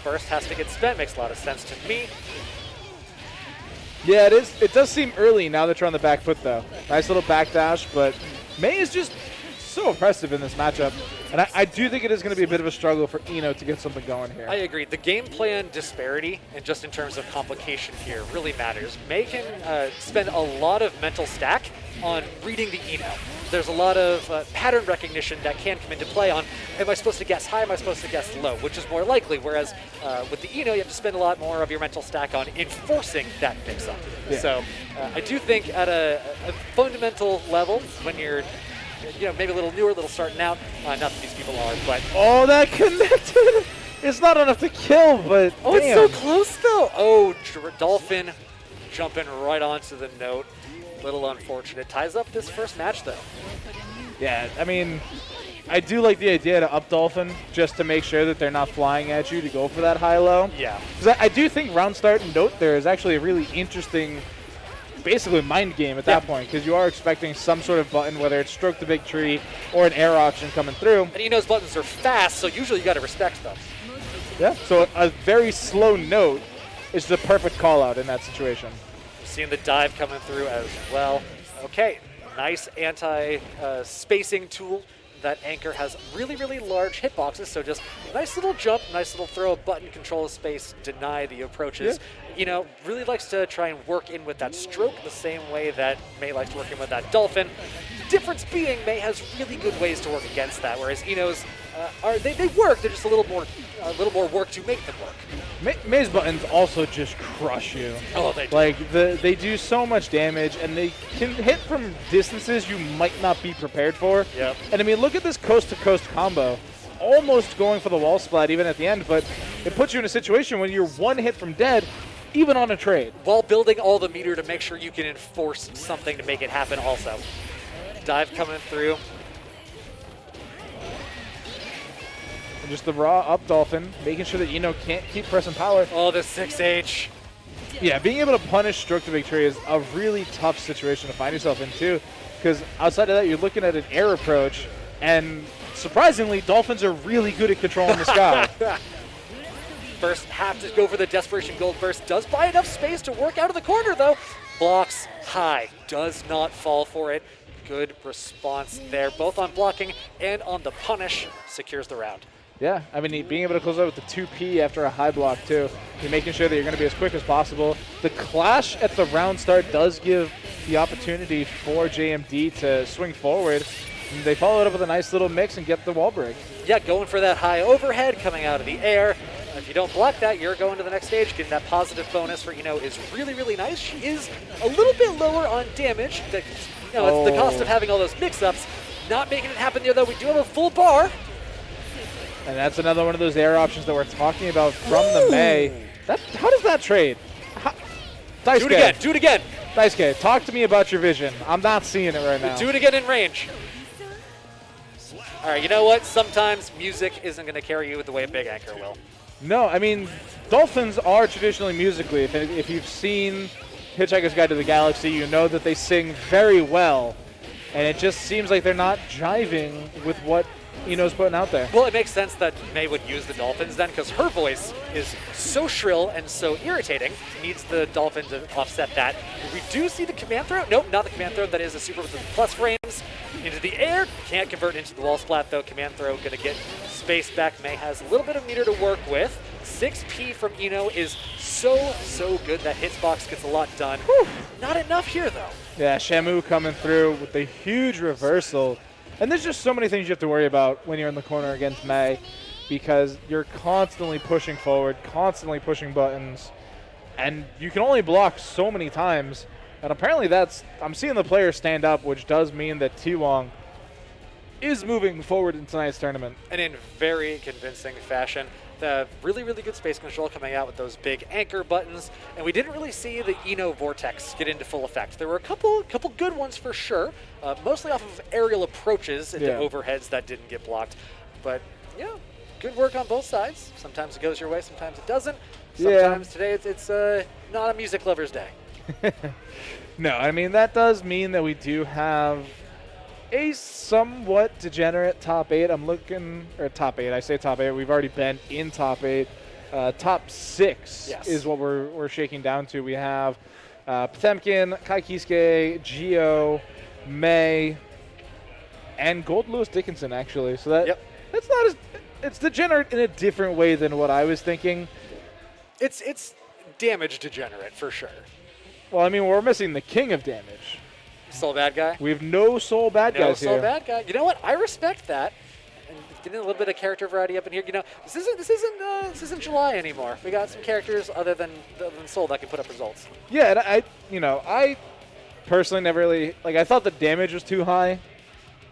First has to get spent. Makes a lot of sense to me. Yeah, it is. It does seem early now that you're on the back foot, though. Nice little backdash, but May is just so impressive in this matchup. And I do think it is going to be a bit of a struggle for Eno to get something going here. I agree. The game plan disparity, and just in terms of complication here, really matters. May can spend a lot of mental stack on reading the Eno. There's a lot of pattern recognition that can come into play on, am I supposed to guess high, am I supposed to guess low, which is more likely, whereas with the Eno, you have to spend a lot more of your mental stack on enforcing that mix-up. Yeah. So I do think at a fundamental level, when you're maybe a little newer, a little starting out, not that these people are, but... Oh, that connected! It's not enough to kill, but Oh, damn. it's so close, though! Oh, Dolphin jumping right onto the note. Little unfortunate. Ties up this first match, though. Yeah, I mean, I do like the idea to up Dolphin just to make sure that they're not flying at you to go for that high-low. Yeah. Because I do think round start and note there is actually a really interesting, basically mind game at that point, because you are expecting some sort of button, whether it's stroke the big tree or an air option coming through. And Eno's buttons are fast, so usually you got to respect them. Yeah, so a very slow note is the perfect call-out in that situation. Seeing the dive coming through as well. Okay, nice anti-spacing tool. That anchor has really, really large hitboxes, so just nice little jump, nice little throw, button, control the space, deny the approaches. Yeah. Really likes to try and work in with that stroke the same way that May likes to work in with that Dolphin. Difference being, May has really good ways to work against that, whereas Eno's they work. They're just a little more work to make them work. May's buttons also just crush you. Oh, they do. Like they do so much damage, and they can hit from distances you might not be prepared for. Yep. And I mean, look at this coast-to-coast combo, almost going for the wall splat even at the end, but it puts you in a situation when you're one hit from dead, even on a trade. While building all the meter to make sure you can enforce something to make it happen. Also, dive coming through. And just the raw up Dolphin, making sure that Eno can't keep pressing power. Oh, the 6H. Yeah, being able to punish stroke to victory is a really tough situation to find yourself in too, because outside of that, you're looking at an air approach, and surprisingly, Dolphins are really good at controlling the sky. First, have to go for the Desperation Gold Burst. Does buy enough space to work out of the corner, though. Blocks high. Does not fall for it. Good response there, both on blocking and on the punish. Secures the round. Yeah, I mean, being able to close out with the 2P after a high block, too. You're making sure that you're going to be as quick as possible. The clash at the round start does give the opportunity for JMD to swing forward. And they follow it up with a nice little mix and get the wall break. Yeah, going for that high overhead, coming out of the air. If you don't block that, you're going to the next stage. Getting that positive bonus for Eno is really, really nice. She is a little bit lower on damage. It's the cost of having all those mix-ups. Not making it happen there, though. We do have a full bar. And that's another one of those air options that we're talking about from the May. How does that trade? Dice Do it again. Do it again. Daisuke, talk to me about your vision. I'm not seeing it right now. Do it again in range. all right, you know what? Sometimes music isn't going to carry you the way a big anchor will. No, I mean, dolphins are traditionally musically. If you've seen Hitchhiker's Guide to the Galaxy, you know that they sing very well. And it just seems like they're not jiving with what Ino's putting out there. Well, it makes sense that May would use the Dolphins then, because her voice is so shrill and so irritating. Needs the Dolphin to offset that. We do see the command throw. Nope, not the command throw. That is a super with the plus frames into the air. Can't convert into the wall splat, though. Command throw going to get space back. May has a little bit of meter to work with. 6P from Ino is so good. That hitbox gets a lot done. Whew. Not enough here, though. Yeah, Shamu coming through with a huge reversal. And there's just so many things you have to worry about when you're in the corner against May, because you're constantly pushing forward, constantly pushing buttons, and you can only block so many times. And apparently I'm seeing the players stand up, which does mean that T-Wong is moving forward in tonight's tournament. And in very convincing fashion. The really good space control coming out with those big anchor buttons, and we didn't really see the Ino Vortex get into full effect. There were a couple good ones for sure, mostly off of aerial approaches into overheads that didn't get blocked. But yeah, good work on both sides. Sometimes it goes your way, sometimes it doesn't. Sometimes today it's not a music lover's day. No, I mean, that does mean that we do have a somewhat degenerate top 8. I'm looking, or top 8, I say top 8. We've already been in top 8. Top 6 is what we're shaking down to. We have Potemkin, Kai Kisuke, Gio, May, and Gold Lewis Dickinson, actually. So that's not as, it's degenerate in a different way than what I was thinking. It's damage degenerate for sure. Well, I mean, we're missing the king of damage. Soul bad guy? We have no soul bad guys here. No soul bad guy. You know what? I respect that. And getting a little bit of character variety up in here. You know, this isn't July anymore. We got some characters other than Soul that can put up results. Yeah, and I personally never really, like, I thought the damage was too high.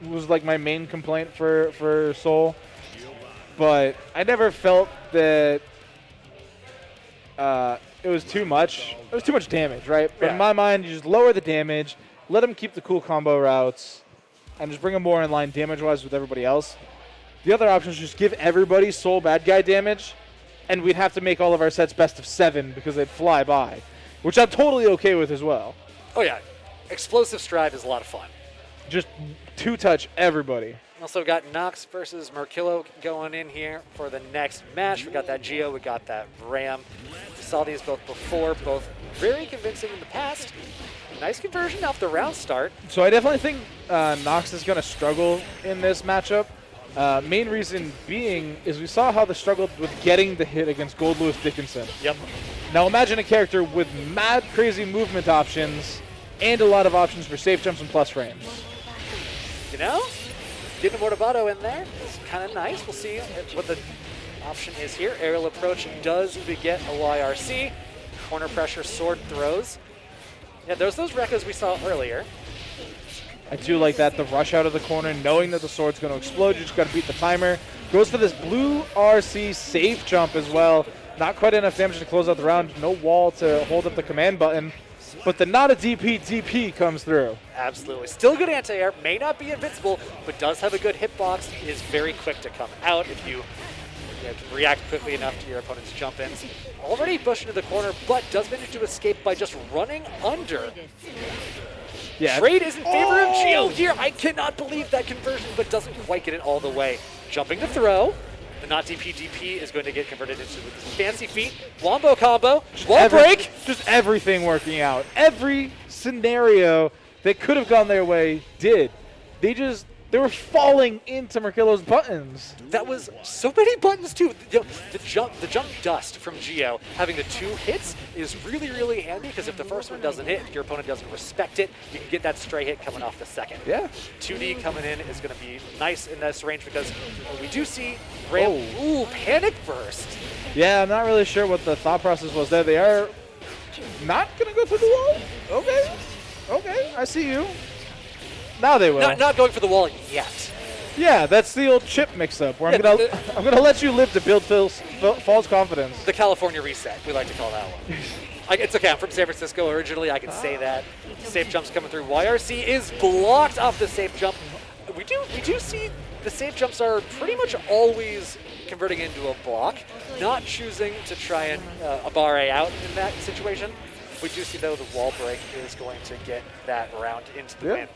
It was like my main complaint for Soul. But I never felt that it was too much. It was too much damage, right? But in my mind, you just lower the damage, let them keep the cool combo routes, and just bring them more in line damage-wise with everybody else. The other option is just give everybody soul bad guy damage, and we'd have to make all of our sets best of 7 because they'd fly by, which I'm totally okay with as well. Oh, yeah. Explosive Strive is a lot of fun. Just two-touch everybody. Also got Nox versus Merkilo going in here for the next match. We got that Geo, we got that Ram. We saw these both before, both very convincing in the past. Nice conversion off the round start. So I definitely think Nox is going to struggle in this matchup. Main reason being is we saw how they struggled with getting the hit against Gold Lewis Dickinson. Yep. Now imagine a character with mad crazy movement options and a lot of options for safe jumps and plus frames. You know, getting a Mortabato in there is kind of nice. We'll see what the option is here. Aerial approach does beget a YRC. Corner pressure, sword throws. Yeah, those Rekkas we saw earlier. I do like that, the rush out of the corner, knowing that the sword's going to explode. You just got to beat the timer. Goes for this blue RC safe jump as well. Not quite enough damage to close out the round. No wall to hold up the command button. But the not a DP comes through. Absolutely. Still good anti-air. May not be invincible, but does have a good hitbox. Is very quick to come out if you can react quickly enough to your opponent's jump-ins. Already pushed into the corner, but does manage to escape by just running under. Yeah. Trade is in favor of Geo here. I cannot believe that conversion, but doesn't quite get it all the way. Jumping to throw. The not DP is going to get converted into this fancy feat. Wombo combo. Wall break. Just everything working out. Every scenario that could have gone their way did. They were falling into Merkilo's buttons. That was so many buttons too. The jump dust from Geo having the 2 hits is really handy, because if the first one doesn't hit, if your opponent doesn't respect it, you can get that stray hit coming off the second. Yeah. 2D coming in is going to be nice in this range, because we do see Ram. Ooh, panic burst. Yeah, I'm not really sure what the thought process was there. They are not going to go through the wall? Okay, I see you. Now they will. Not going for the wall yet. Yeah, that's the old chip mix-up where I'm gonna let you live to build false confidence. The California reset, we like to call that one. It's okay. I'm from San Francisco originally. I can say that. Safe jump's coming through. YRC is blocked off the safe jump. We do see the safe jumps are pretty much always converting into a block, not choosing to try and abare out in that situation. We do see, though, the wall break is going to get that round into the win.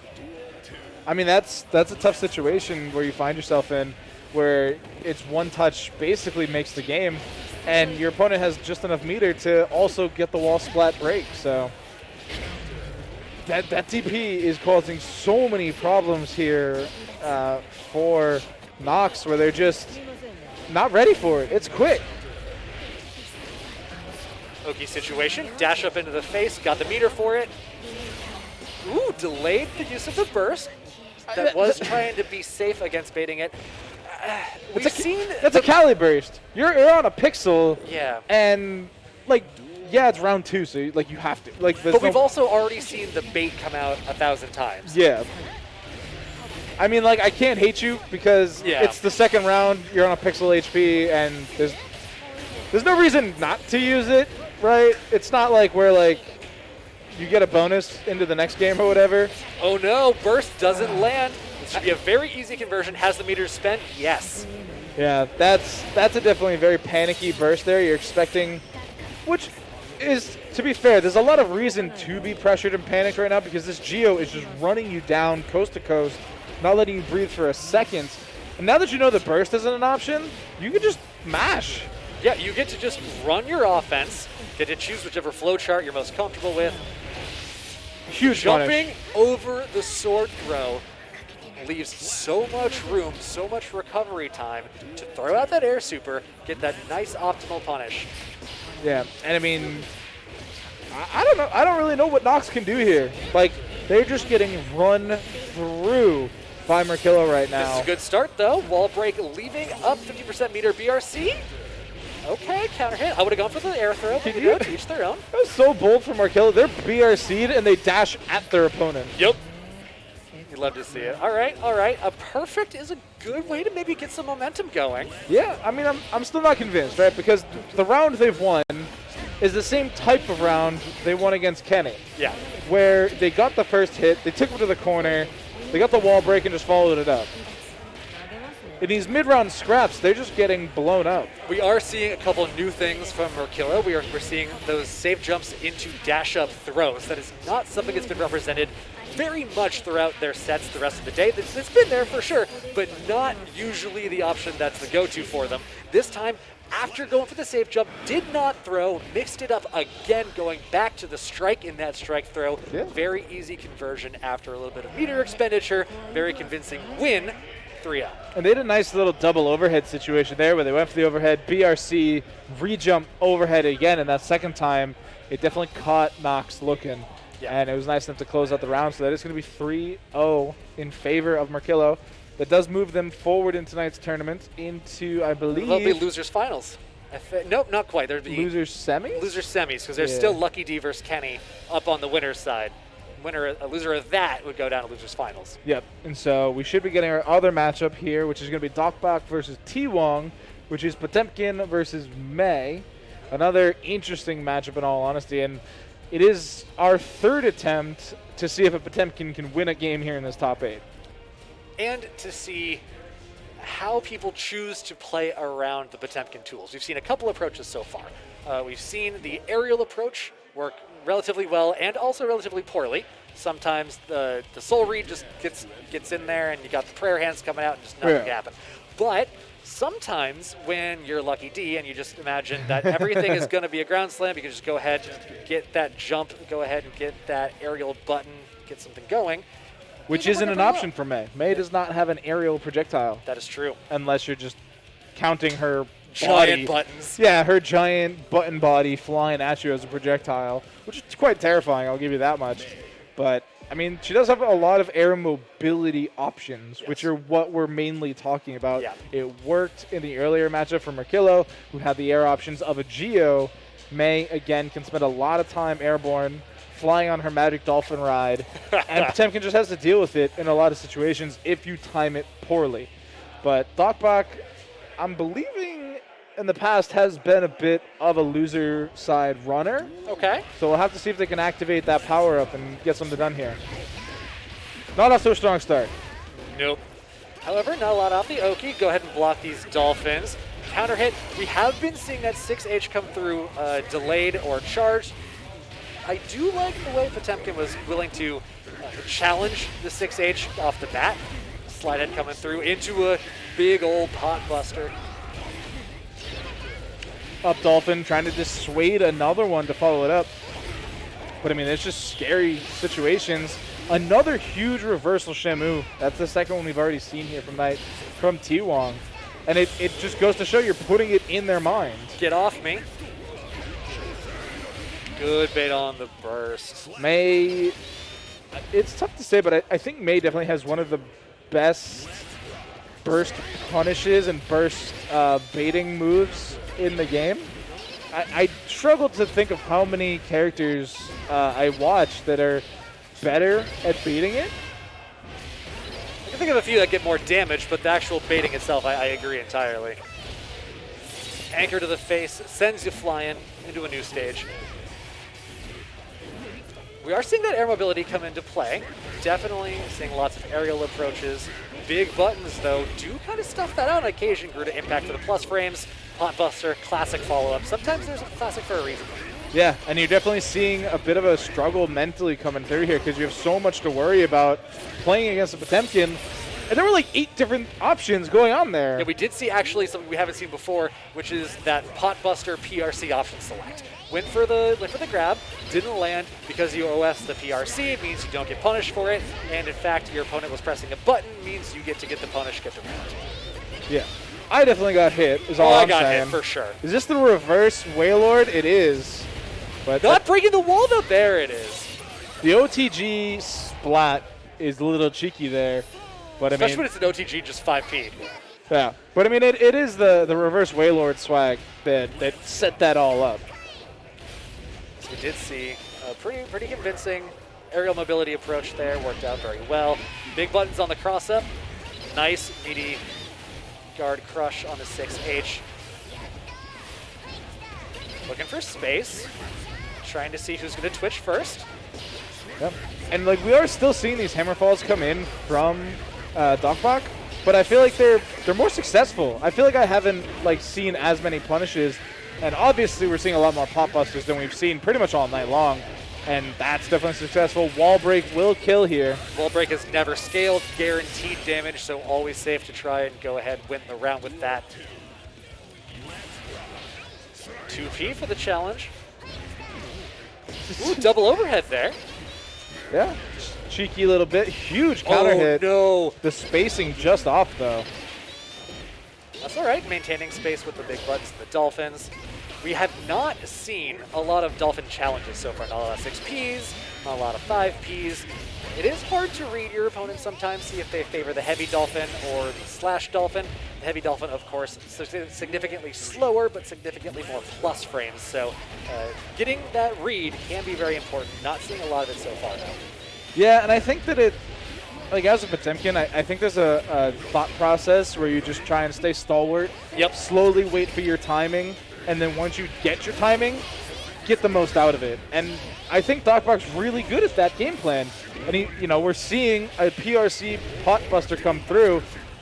I mean, that's a tough situation where you find yourself in, where it's one touch basically makes the game, and your opponent has just enough meter to also get the wall splat break. So that TP is causing so many problems here for Nox, where they're just not ready for it. It's quick. Oki situation, dash up into the face, got the meter for it. Ooh, delayed the use of the burst. That was trying to be safe against baiting it. That's a Cali burst. You're on a pixel. Yeah. And it's round 2, so you have to. But we've also already seen the bait come out 1,000 times. Yeah. I mean, I can't hate you because it's the second round. You're on a pixel HP, and there's no reason not to use it, right? It's not like where you get a bonus into the next game or whatever. Oh no, burst doesn't land. This should be a very easy conversion. Has the meters spent? Yes. Yeah, that's a definitely very panicky burst there. You're expecting, which is, to be fair, there's a lot of reason to be pressured and panicked right now because this Geo is just running you down coast to coast, not letting you breathe for a second. And now that you know the burst isn't an option, you can just mash. Yeah, you get to just run your offense, get to choose whichever flow chart you're most comfortable with. Huge Jumping punish. over the sword throw leaves so much room, so much recovery time to throw out that air super, get that nice optimal punish. Yeah, and I mean, I don't know. I don't really know what Nox can do here. They're just getting run through by Merkilo right now. This is a good start, though. Wall break leaving up 50% meter BRC. Okay, counter hit. I would have gone for the air throw. But each their own. That was so bold from Merkilo. They're BRC'd and they dash at their opponent. Yep. You'd love to see it. All right. A perfect is a good way to maybe get some momentum going. Yeah, I mean, I'm still not convinced, right? Because the round they've won is the same type of round they won against Kenny. Yeah. Where they got the first hit, they took him to the corner, they got the wall break and just followed it up. In these mid-round scraps, they're just getting blown up. We are seeing a couple new things from Merkilo. We're seeing those safe jumps into dash-up throws. That is not something that's been represented very much throughout their sets the rest of the day. It's been there for sure, but not usually the option that's the go-to for them. This time, after going for the safe jump, did not throw, mixed it up again, going back to the strike in that strike throw. Yeah. Very easy conversion after a little bit of meter expenditure. Very convincing win. 3-0. And they had a nice little double overhead situation there where they went for the overhead, BRC, re-jump overhead again, and that second time it definitely caught Nox looking. Yeah. And it was nice enough to close out the round, so that is going to be 3-0 in favor of Merkilo. That does move them forward in tonight's tournament into, I believe... They'll be losers finals. Nope, not quite. There'd be losers semis? Losers semis, because there's still LuckyD versus Kenny up on the winner's side. A loser of that would go down to losers finals. Yep, and so we should be getting our other matchup here, which is going to be DocBach versus T-Wong, which is Potemkin versus May. Another interesting matchup in all honesty, and it is our third attempt to see if a Potemkin can win a game here in this top 8. And to see how people choose to play around the Potemkin tools. We've seen a couple approaches so far. We've seen the aerial approach work relatively well and also relatively poorly. Sometimes the soul read just gets in there and you got the prayer hands coming out and just nothing can happen. But sometimes when you're LuckyD and you just imagine that everything is going to be a ground slam, you can just go ahead, get that jump, go ahead and get that aerial button, get something going. Which isn't an option for May. May does not have an aerial projectile. That is true. Unless you're just counting her giant buttons. Yeah, her giant button body flying at you as a projectile, which is quite terrifying, I'll give you that much. But, I mean, she does have a lot of air mobility options, which are what we're mainly talking about. Yeah. It worked in the earlier matchup for Merkilo, who had the air options of a Geo. May, again, can spend a lot of time airborne, flying on her Magic Dolphin ride, and Potemkin just has to deal with it in a lot of situations if you time it poorly. But DocBach, I'm believing in the past, has been a bit of a loser side runner. Okay. So we'll have to see if they can activate that power up and get something done here. Not off to a strong start. Nope. However, not a lot off the Oki. Go ahead and block these Dolphins. Counter hit. We have been seeing that 6H come through delayed or charged. I do like the way Potemkin was willing to challenge the 6H off the bat. Slide head coming through into a big old pot buster. Up Dolphin trying to dissuade another one to follow it up. But I mean, it's just scary situations. Another huge reversal Shamu. That's the second one we've already seen here from T-Wong. And it just goes to show you're putting it in their mind. Get off me. Good bait on the burst. May, it's tough to say, but I think May definitely has one of the best burst punishes and burst baiting moves in the game. I struggle to think of how many characters I watch that are better at baiting it. I can think of a few that get more damage, but the actual baiting itself, I agree entirely. Anchor to the face, sends you flying into a new stage. We are seeing that air mobility come into play. Definitely seeing lots of aerial approaches. Big buttons, though, do kind of stuff that out on occasion. Grew to impact for the plus frames. Pot buster, classic follow-up. Sometimes there's a classic for a reason. Yeah, and you're definitely seeing a bit of a struggle mentally coming through here because you have so much to worry about playing against a Potemkin. And there were like 8 different options going on there. Yeah, we did see actually something we haven't seen before, which is that pot buster PRC option select. Went for the grab, didn't land because you OS the PRC. It means you don't get punished for it, and in fact, your opponent was pressing a button, means you get to get the punish, get the round. Yeah, I definitely got hit. Is all I'm saying. I got hit for sure. Is this the reverse Wailord? It is. But not breaking the wall though. There it is. The OTG splat is a little cheeky there, but especially I mean, when it's an OTG just 5p. Yeah, but I mean, it is the reverse Wailord swag that set that all up. We did see a pretty convincing aerial mobility approach there. Worked out very well. Big buttons on the cross-up. Nice, meaty guard crush on the 6H. Looking for space. Trying to see who's going to twitch first. Yep. And like we are still seeing these hammer falls come in from DocBach, but I feel like they're more successful. I feel like I haven't like seen as many punishes. And obviously, we're seeing a lot more pop busters than we've seen pretty much all night long. And that's definitely successful. Wall break will kill here. Wall break has never scaled, guaranteed damage, so always safe to try and go ahead and win the round with that. 2P for the challenge. Ooh, double overhead there. Yeah, cheeky little bit. Huge counter hit. No. The spacing just off, though. That's all right, maintaining space with the big butts and the Dolphins. We have not seen a lot of Dolphin challenges so far. Not a lot of 6Ps, not a lot of 5Ps. It is hard to read your opponent sometimes, see if they favor the heavy Dolphin or the slash Dolphin. The heavy Dolphin, of course, significantly slower, but significantly more plus frames. So getting that read can be very important. Not seeing a lot of it so far, though. Yeah, and I think that like as a Potemkin, I think there's a thought process where you just try and stay stalwart. Yep. Slowly wait for your timing, and then once you get your timing, get the most out of it. And I think DocBach's really good at that game plan. And we're seeing a PRC pot buster come through.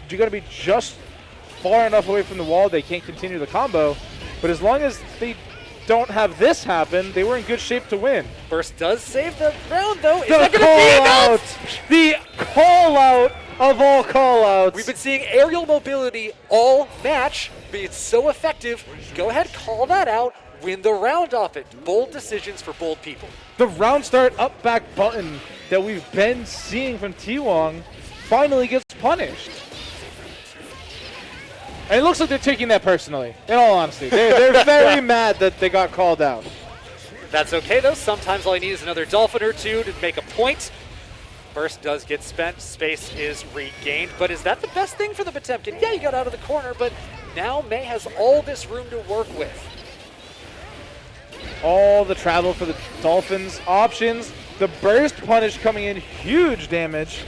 You got to be just far enough away from the wall they can't continue the combo. But as long as they don't have this happen, they were in good shape to win. Burst does save the round, though. Is the that going to be enough? The call-out of all call-outs. We've been seeing aerial mobility all match be so effective. Go ahead, call that out. Win the round off it. Bold decisions for bold people. The round start up back button that we've been seeing from T-Wong finally gets punished. And it looks like they're taking that personally, in all honesty. They're very mad that they got called out. That's okay, though. Sometimes all you need is another Dolphin or two to make a point. Burst does get spent. Space is regained. But is that the best thing for the Potemkin? Yeah, you got out of the corner, but now May has all this room to work with. All the travel for the Dolphins. Options. The burst punish coming in. Huge damage.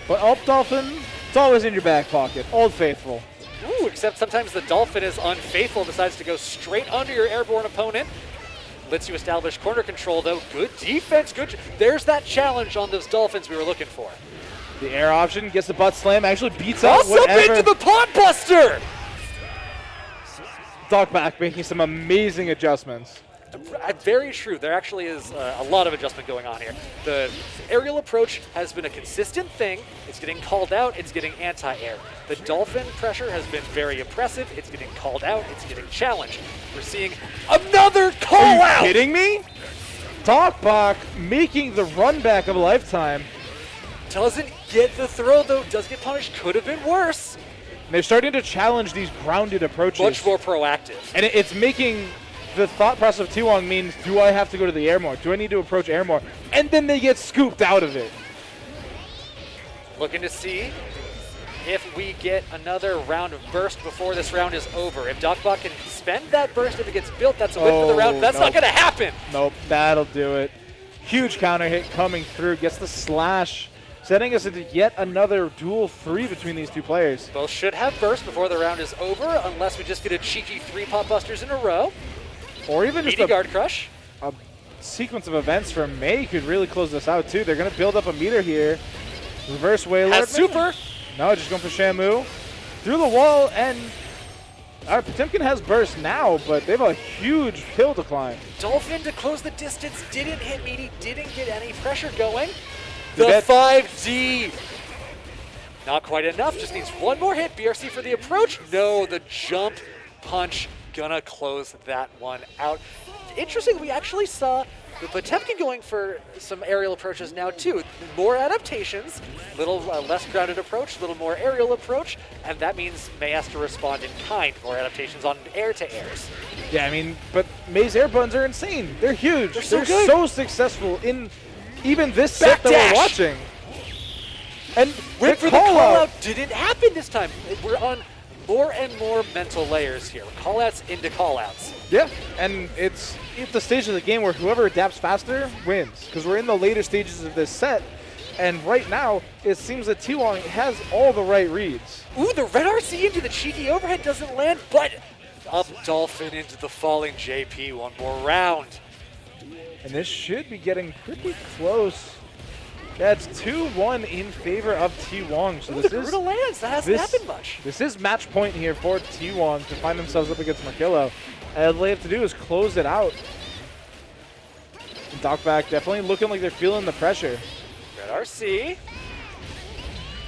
But Up Dolphin, it's always in your back pocket. Old Faithful. Ooh, except sometimes the Dolphin is unfaithful, decides to go straight under your airborne opponent. Lets you establish corner control, though. Good defense. Good. There's that challenge on those Dolphins we were looking for. The air option gets the butt slam, actually beats out Cross up whatever. into the pod buster! DocBach making some amazing adjustments. Very true. There actually is a lot of adjustment going on here. The aerial approach has been a consistent thing. It's getting called out. It's getting anti-air. The dolphin pressure has been very impressive. It's getting called out. It's getting challenged. We're seeing another call out. Are you kidding me? DocBach making the run back of a lifetime. Doesn't get the throw, though. Does get punished. Could have been worse. They're starting to challenge these grounded approaches. Much more proactive. And it's making the thought process of T-Wong means, do I have to go to the air more? Do I need to approach air more? And then they get scooped out of it. Looking to see if we get another round of burst before this round is over. If DocBach can spend that burst, if it gets built, that's a win for the round. That's not going to happen. Nope, that'll do it. Huge counter hit coming through. Gets the slash, setting us into yet another duel 3 between these two players. Both should have burst before the round is over, unless we just get a cheeky 3 pop busters in a row. Or even just Meaty guard crush. a sequence of events from May could really close this out too. They're going to build up a meter here. Reverse Wailord. Has super. No, just going for Shamu. Through the wall, and Potemkin has burst now, but they have a huge hill to climb. Dolphin to close the distance. Didn't hit Meaty. Didn't get any pressure going. The The 5D. Not quite enough. Just needs one more hit. BRC for the approach. No, the jump punch. Gonna close that one out. Interesting, we actually saw the Potemkin going for some aerial approaches now too. More adaptations, little less grounded approach, little more aerial approach, and that means May has to respond in kind. More adaptations on air-to-airs. Yeah, I mean, but May's air buttons are insane. They're huge. They're so good. so successful in even this set that Backdash. we're watching. And Wait for the call call out. out didn't happen this time. We're on more and more mental layers here. Call-outs into call-outs. Yeah, and it's the stage of the game where whoever adapts faster wins, because we're in the later stages of this set, and right now it seems that T-Wong has all the right reads. Ooh, the red RC into the cheeky overhead doesn't land, but up Dolphin into the falling JP. One more round. And this should be getting pretty close. That's 2-1 in favor of T-Wong. So Ooh, this the is Garuda lands. That hasn't happened much. This is match point here for T-Wong to find themselves up against Merkilo. And all they have to do is close it out. DocBach definitely looking like they're feeling the pressure. Red RC.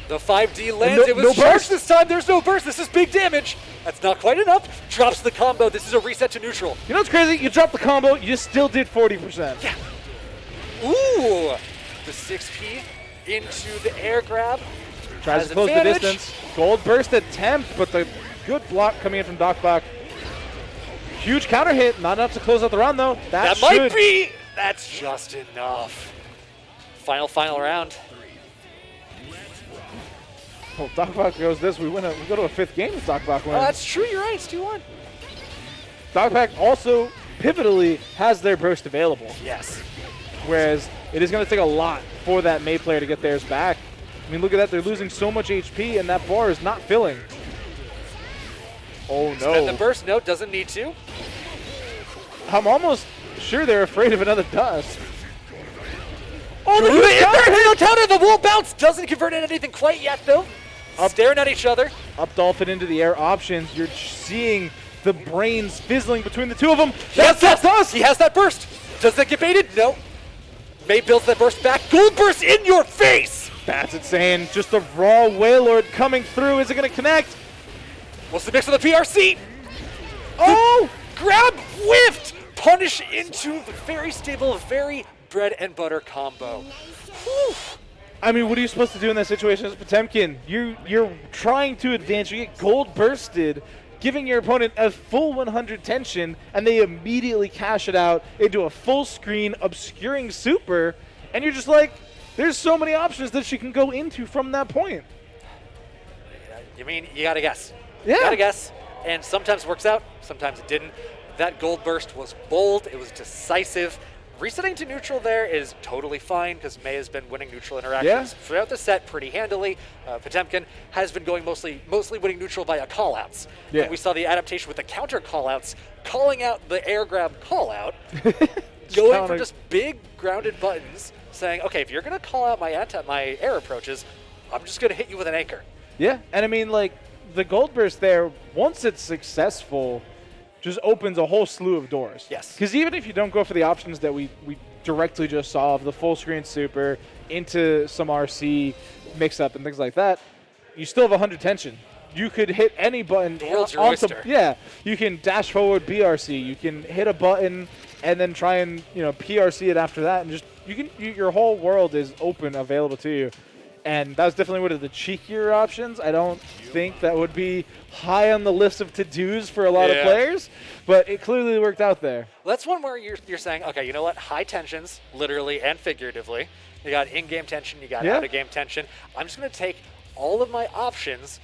The 5D lands. No- It was no charged burst? this time. There's no burst. This is big damage. That's not quite enough. Drops the combo. This is a reset to neutral. You know what's crazy? You dropped the combo, you still did 40%. Yeah. Ooh. The 6P into the air grab. Tries Has to close advantage. the distance. Gold burst attempt, but the good block coming in from DocBach. Huge counter hit, not enough to close out the round though. That might be. That's just enough. Final round. Well, DocBach goes this. We go to a 5th game with DocBach Oh, wins. that's true. You're right. It's 2-1. DocBach also pivotally has their burst available, Yes. whereas it is going to take a lot for that May player to get theirs back. I mean, look at that. They're losing so much HP, and that bar is not filling. Oh, Spend the no. burst. No, doesn't need to. I'm almost sure they're afraid of another dust. Oh, the Garuda inverted counter. The wall bounce doesn't convert into anything quite yet, though. Staring at each other. Up Dolphin into the air options. You're seeing the brains fizzling between the two of them. Yes, That's dust. He has that burst. Does that get baited? No. May builds that burst back. Gold burst in your face. That's insane. Just a raw Wailord coming through. Is it going to connect? What's the mix of the PRC? Oh! Grab, whiffed. Punish into the very stable, very bread and butter combo. Whew. I mean, what are you supposed to do in that situation as Potemkin? You're trying to advance. You get gold bursted, giving your opponent a full 100 tension, and they immediately cash it out into a full screen obscuring super, and you're just like, there's so many options that she can go into from that point. You mean you gotta guess? Yeah. You gotta guess. And sometimes it works out, sometimes it didn't. That gold burst was bold, it was decisive. Resetting to neutral there is totally fine because May has been winning neutral interactions throughout the set pretty handily. Potemkin has been going mostly winning neutral via callouts. Yeah. And we saw the adaptation with the counter callouts, calling out the air grab callout, going for just big grounded buttons, saying, okay, if you're going to call out my air approaches, I'm just going to hit you with an anchor. Yeah, and I mean, like, the Gold Burst there, once it's successful, just opens a whole slew of doors. Yes. Because even if you don't go for the options that we directly just saw of the full screen super into some RC mix-up and things like that, you still have 100 tension. You could hit any button. The world's your oyster. Yeah, you can dash forward BRC. You can hit a button and then try and PRC it after that, and just your whole world is open, available to you. And that was definitely one of the cheekier options. I don't think that would be high on the list of to-dos for a lot of players, but it clearly worked out there. Well, that's one where you're saying, okay, you know what? High tensions, literally and figuratively. You got in-game tension, you got out-of-game tension. I'm just going to take all of my options,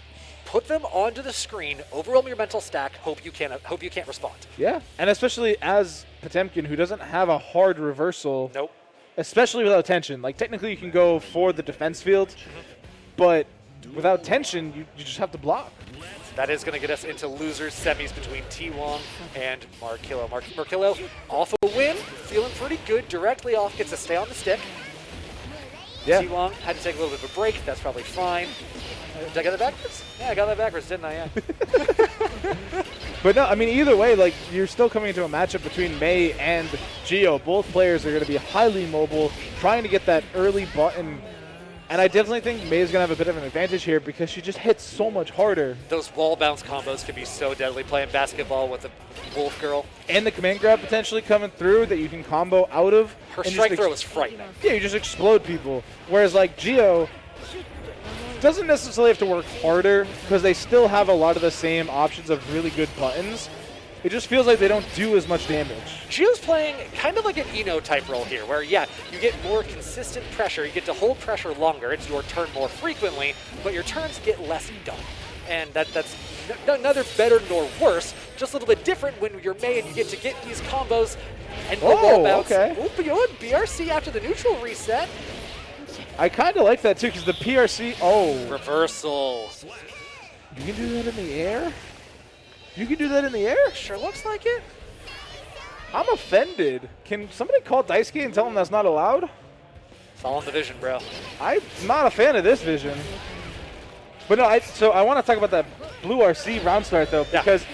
put them onto the screen, overwhelm your mental stack, hope you can't respond. Yeah, and especially as Potemkin, who doesn't have a hard reversal. Nope. Especially without tension. Like, technically you can go for the defense field, but without tension, you just have to block. That is going to get us into losers semis between T-Wong and Merkilo. Merkilo off a win, feeling pretty good, directly off, gets to stay on the stick. Yeah. T-Wong had to take a little bit of a break, that's probably fine. Did I get that backwards? Yeah, I got that backwards, didn't I? Yeah. But no, I mean, either way, like, you're still coming into a matchup between Mei and Geo. Both players are going to be highly mobile, trying to get that early button. And I definitely think Mei is going to have a bit of an advantage here because she just hits so much harder. Those wall bounce combos can be so deadly, playing basketball with a wolf girl. And the command grab potentially coming through that you can combo out of. Her strike throw is frightening. Yeah, you just explode people. Whereas, like, Geo doesn't necessarily have to work harder because they still have a lot of the same options of really good buttons. It just feels like they don't do as much damage. Geo's playing kind of like an Eno type role here, where, yeah, you get more consistent pressure, you get to hold pressure longer, it's your turn more frequently, but your turns get less done. And that's neither better nor worse, just a little bit different when you're Mei and you get to get these combos and the wall bounce. Okay. Oh, but you know what? BRC after the neutral reset. I kind of like that too because the PRC, reversal. You can do that in the air? You can do that in the air? Sure looks like it. I'm offended. Can somebody call Daisuke and tell him that's not allowed? It's all in the vision, bro. I'm not a fan of this vision. But no, so I want to talk about that blue RC round start though, because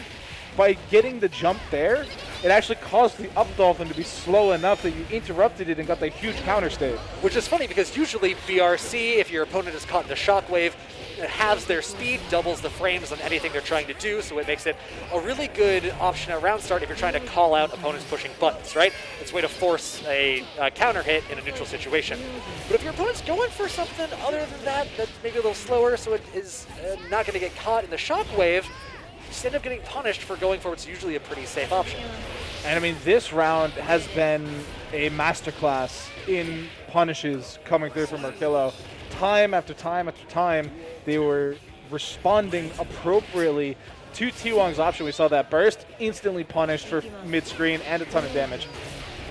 by getting the jump there, it actually caused the up dolphin to be slow enough that you interrupted it and got the huge counter state. Which is funny because usually BRC, if your opponent is caught in the shockwave, it halves their speed, doubles the frames on anything they're trying to do, so it makes it a really good option at round start if you're trying to call out opponents pushing buttons, right? It's a way to force a counter hit in a neutral situation. But if your opponent's going for something other than that, that's maybe a little slower, so it is not going to get caught in the shockwave, you just end up getting punished for going for what's usually a pretty safe option. And I mean, this round has been a masterclass in punishes coming through from Merkilo. Time after time after time, they were responding appropriately to T-Wong's option. We saw that burst, instantly punished for mid-screen and a ton of damage.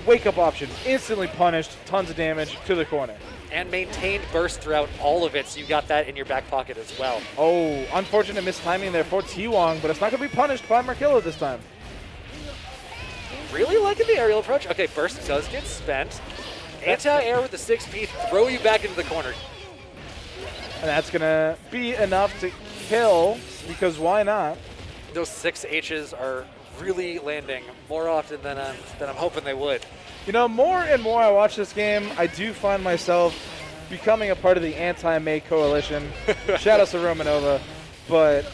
Wake-up option, instantly punished, tons of damage to the corner. And maintained burst throughout all of it, so you got that in your back pocket as well. Oh, unfortunate mistiming there for T-Wong, but it's not going to be punished by Merkilo this time. Really liking the aerial approach. Okay, burst does get spent. Anti-air with the 6P, throw you back into the corner. And that's going to be enough to kill, because why not? Those 6Hs are really landing more often than I'm hoping they would. You know, more and more I watch this game, I do find myself becoming a part of the anti-Mei coalition. Shout out to Romanova. But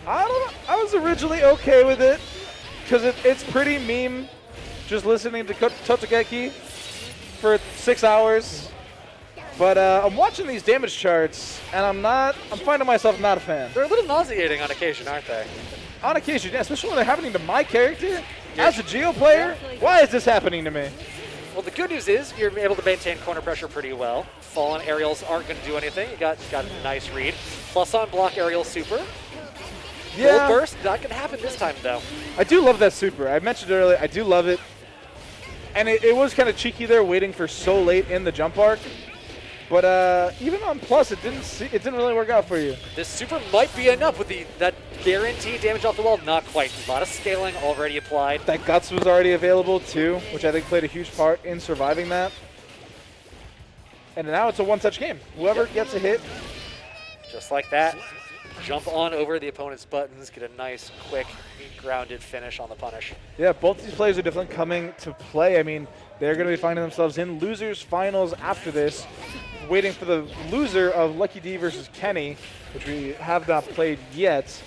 I don't know. I was originally okay with it because it's pretty meme just listening to Totogeki for 6 hours. But I'm watching these damage charts, and I'm finding myself not a fan. They're a little nauseating on occasion, aren't they? On occasion, yeah, especially when they're happening to my character. As a Geo player, why is this happening to me? Well, the good news is you're able to maintain corner pressure pretty well. Fallen aerials aren't going to do anything. You got a nice read. Plus on block aerial super. Yeah. Gold burst, not going to happen this time, though. I do love that super. I mentioned earlier, I do love it. And it was kind of cheeky there, waiting for so late in the jump arc. But even on plus, it didn't really work out for you. This super might be enough with that guaranteed damage off the wall. Not quite. A lot of scaling already applied. That guts was already available too, which I think played a huge part in surviving that. And now it's a one-touch game. Whoever gets a hit. Just like that. Jump on over the opponent's buttons, get a nice, quick, grounded finish on the punish. Yeah, both these players are definitely coming to play. I mean, they're going to be finding themselves in losers finals after this, waiting for the loser of LuckyD versus Kenny, which we have not played yet.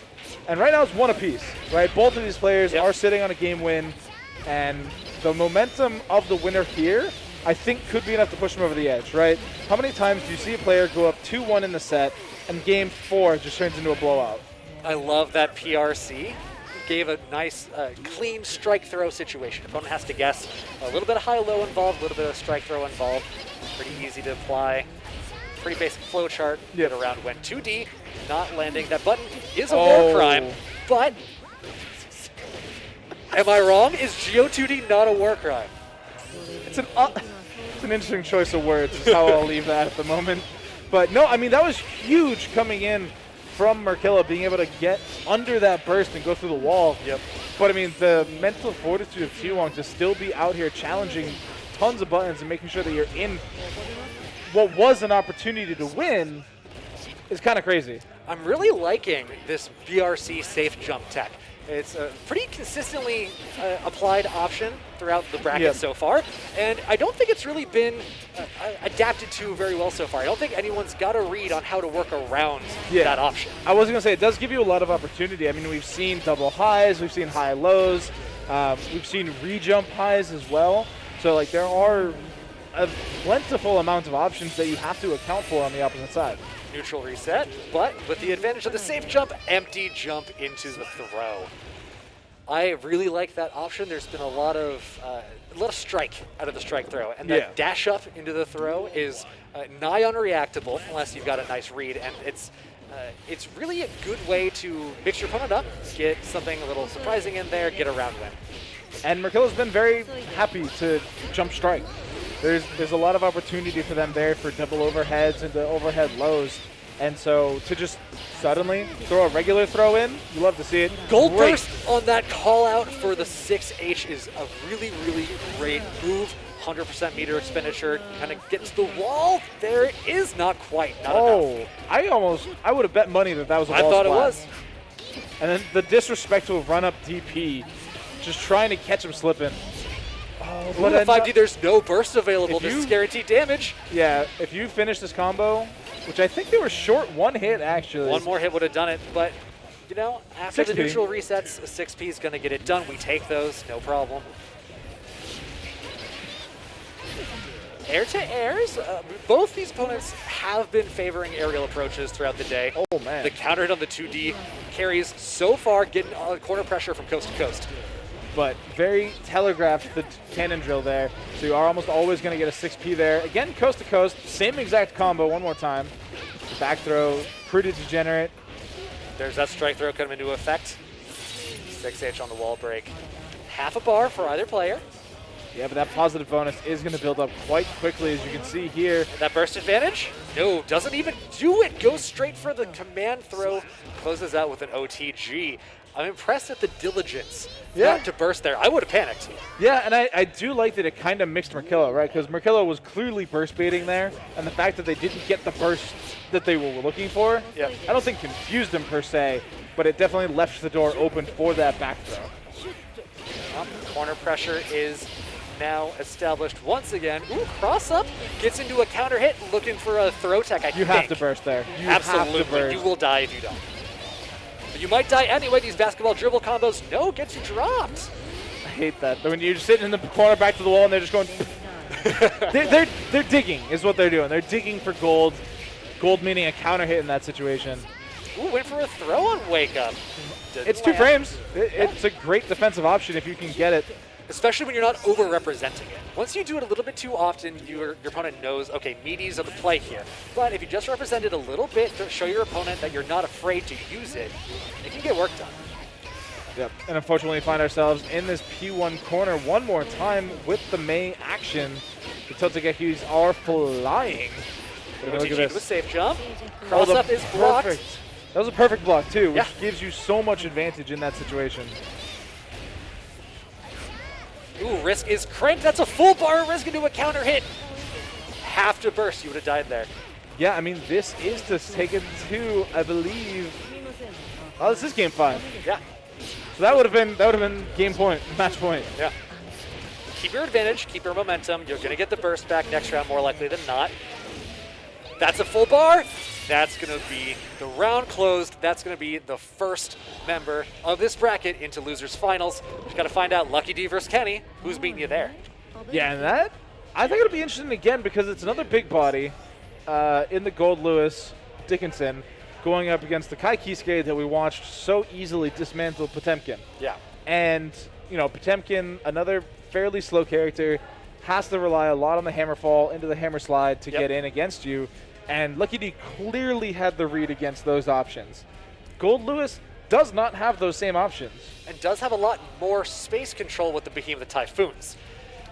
And right now it's one apiece, right? Both of these players are sitting on a game win, and the momentum of the winner here, I think, could be enough to push them over the edge, right? How many times do you see a player go up 2-1 in the set, and game 4 just turns into a blowout? I love that PRC. Gave a nice, clean strike throw situation. Opponent has to guess a little bit of high-low involved, a little bit of strike throw involved. Pretty easy to apply. Pretty basic flow chart. Get around when 2D, not landing. That button is a war crime, but am I wrong? Is Geo2D not a war crime? It's an interesting choice of words, is how I'll leave that at the moment. But no, I mean, that was huge coming in from Merkilo, being able to get under that burst and go through the wall. Yep. But I mean, the mental fortitude of T-Wong to still be out here challenging tons of buttons and making sure that you're in what was an opportunity to win is kind of crazy. I'm really liking this BRC safe jump tech. It's a pretty consistently applied option throughout the bracket so far, and I don't think it's really been adapted to very well so far. I don't think anyone's got a read on how to work around that option. I was going to say, it does give you a lot of opportunity. I mean, we've seen double highs, we've seen high lows, we've seen re-jump highs as well. So, like, there are a plentiful amount of options that you have to account for on the opposite side. Neutral reset, but with the advantage of the safe jump, empty jump into the throw. I really like that option. There's been a lot of strike out of the strike throw, and that dash up into the throw is nigh unreactable unless you've got a nice read, and it's really a good way to mix your opponent up, get something a little surprising in there, get a round win. And Merkilo's been very happy to jump strike. There's a lot of opportunity for them there for double overheads and the overhead lows. And so to just suddenly throw a regular throw in, you love to see it. Gold burst on that call out for the 6H is a really, really great move. 100% meter expenditure, kind of get to the wall. There it is, not quite, not enough. I would have bet money that was a wall I thought splat. it was. And then the disrespectful run-up DP, just trying to catch him slipping. But in 5D, there's no burst available. This is guaranteed damage. Yeah, if you finish this combo, which I think they were short one hit, actually. One more hit would have done it, but, you know, after 6P. the neutral resets, a 6P is going to get it done. We take those, no problem. Air to airs, both these opponents have been favoring aerial approaches throughout the day. Oh, man. The counter hit on the 2D carries so far, getting corner pressure from coast to coast. But very telegraphed the cannon drill there. So you are almost always going to get a 6P there. Again, coast to coast, same exact combo one more time. The back throw, pretty degenerate. There's that strike throw coming into effect. 6H on the wall break. Half a bar for either player. Yeah, but that positive bonus is going to build up quite quickly, as you can see here. That burst advantage? No, doesn't even do it. Goes straight for the command throw. Closes out with an OTG. I'm impressed at the diligence not to burst there. I would have panicked. Yeah, and I do like that it kind of mixed Merkilo, right? Because Merkilo was clearly burst baiting there, and the fact that they didn't get the burst that they were looking for, I don't think confused them per se, but it definitely left the door open for that back throw. Corner pressure is now established once again. Ooh, cross up, gets into a counter hit, looking for a throw tech, I think. You have to burst there. You Absolutely, have to burst. You will die if you don't. But you might die anyway. These basketball dribble combos, gets you dropped. I hate that. When you're just sitting in the corner back to the wall and they're just going, they're digging is what they're doing. They're digging for gold. Gold meaning a counter hit in that situation. Ooh, went for a throw on wake up. It's 2 frames. It's a great defensive option if you can get it. Especially when you're not over-representing it. Once you do it a little bit too often, your opponent knows, okay, meaties are the play here. But if you just represent it a little bit to show your opponent that you're not afraid to use it, it can get work done. Yep, and unfortunately find ourselves in this P1 corner one more time with the May action. The Totogekis are flying. Look at this. With safe jump. Cross-up is blocked. Perfect. That was a perfect block, too, which gives you so much advantage in that situation. Ooh, risk is cranked. That's a full bar risk into a counter hit. have to burst. You would have died there. Yeah, I mean, this is to take it to, I believe. Oh, this is game 5. Yeah. So that would have been game point, match point. Yeah. Keep your advantage, keep your momentum. You're going to get the burst back next round more likely than not. That's a full bar. That's going to be the round closed. That's going to be the first member of this bracket into losers finals. Just got to find out LuckyD versus Kenny. Who's beating you there? Yeah, and that, I think it'll be interesting again because it's another big body in the Gold Lewis Dickinson going up against the Kai Kisuke that we watched so easily dismantle Potemkin. Yeah. And, Potemkin, another fairly slow character, has to rely a lot on the hammer fall into the hammer slide to get in against you. And LuckyD clearly had the read against those options. Gold Lewis does not have those same options. And does have a lot more space control with the Behemoth Typhoons.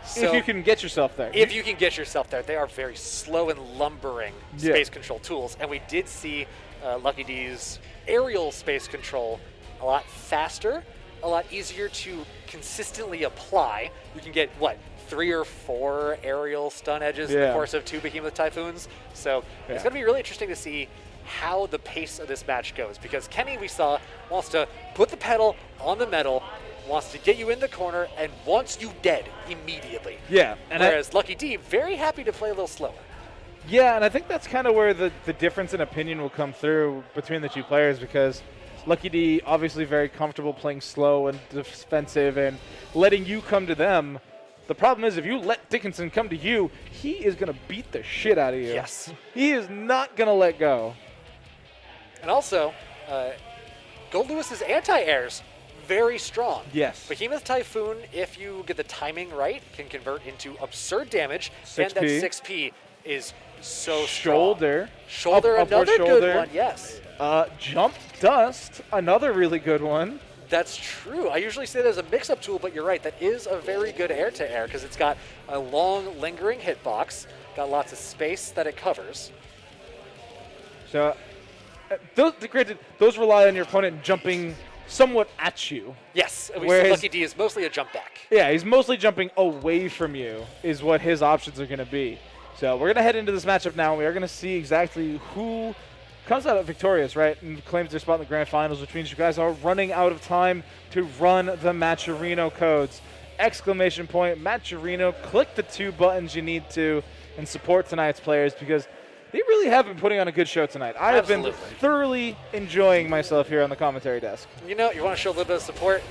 So if you can get yourself there. If you can get yourself there. They are very slow and lumbering space control tools. And we did see LuckyD's aerial space control a lot faster, a lot easier to consistently apply. You can get, 3 or 4 aerial stun edges in the course of 2 Behemoth Typhoons. So it's going to be really interesting to see how the pace of this match goes, because Kenny, we saw, wants to put the pedal on the metal, wants to get you in the corner, and wants you dead immediately. Yeah. And whereas LuckyD, very happy to play a little slower. Yeah, and I think that's kind of where the difference in opinion will come through between the two players, because LuckyD obviously very comfortable playing slow and defensive and letting you come to them. The problem is if you let Dickinson come to you, he is going to beat the shit out of you. Yes. He is not going to let go. And also, Gold Lewis's anti-airs, very strong. Yes. Behemoth Typhoon, if you get the timing right, can convert into absurd damage. 6P. And that 6P is so Shoulder. strong. Shoulder, another good one, yes. Jump Dust, another really good one. That's true. I usually say that as a mix-up tool, but you're right. That is a very good air-to-air because it's got a long, lingering hitbox, got lots of space that it covers. So, granted, those rely on your opponent jumping somewhat at you. Yes, and we see LuckyD is mostly a jump back. Yeah, he's mostly jumping away from you is what his options are going to be. So we're going to head into this matchup now. We are going to see exactly who comes out victorious, right, and claims their spot in the grand finals, which means you guys are running out of time to run the Matcherino codes. Exclamation point, Matcherino. Click the 2 buttons you need to and support tonight's players because they really have been putting on a good show tonight. I have been thoroughly enjoying myself here on the commentary desk. You want to show a little bit of support?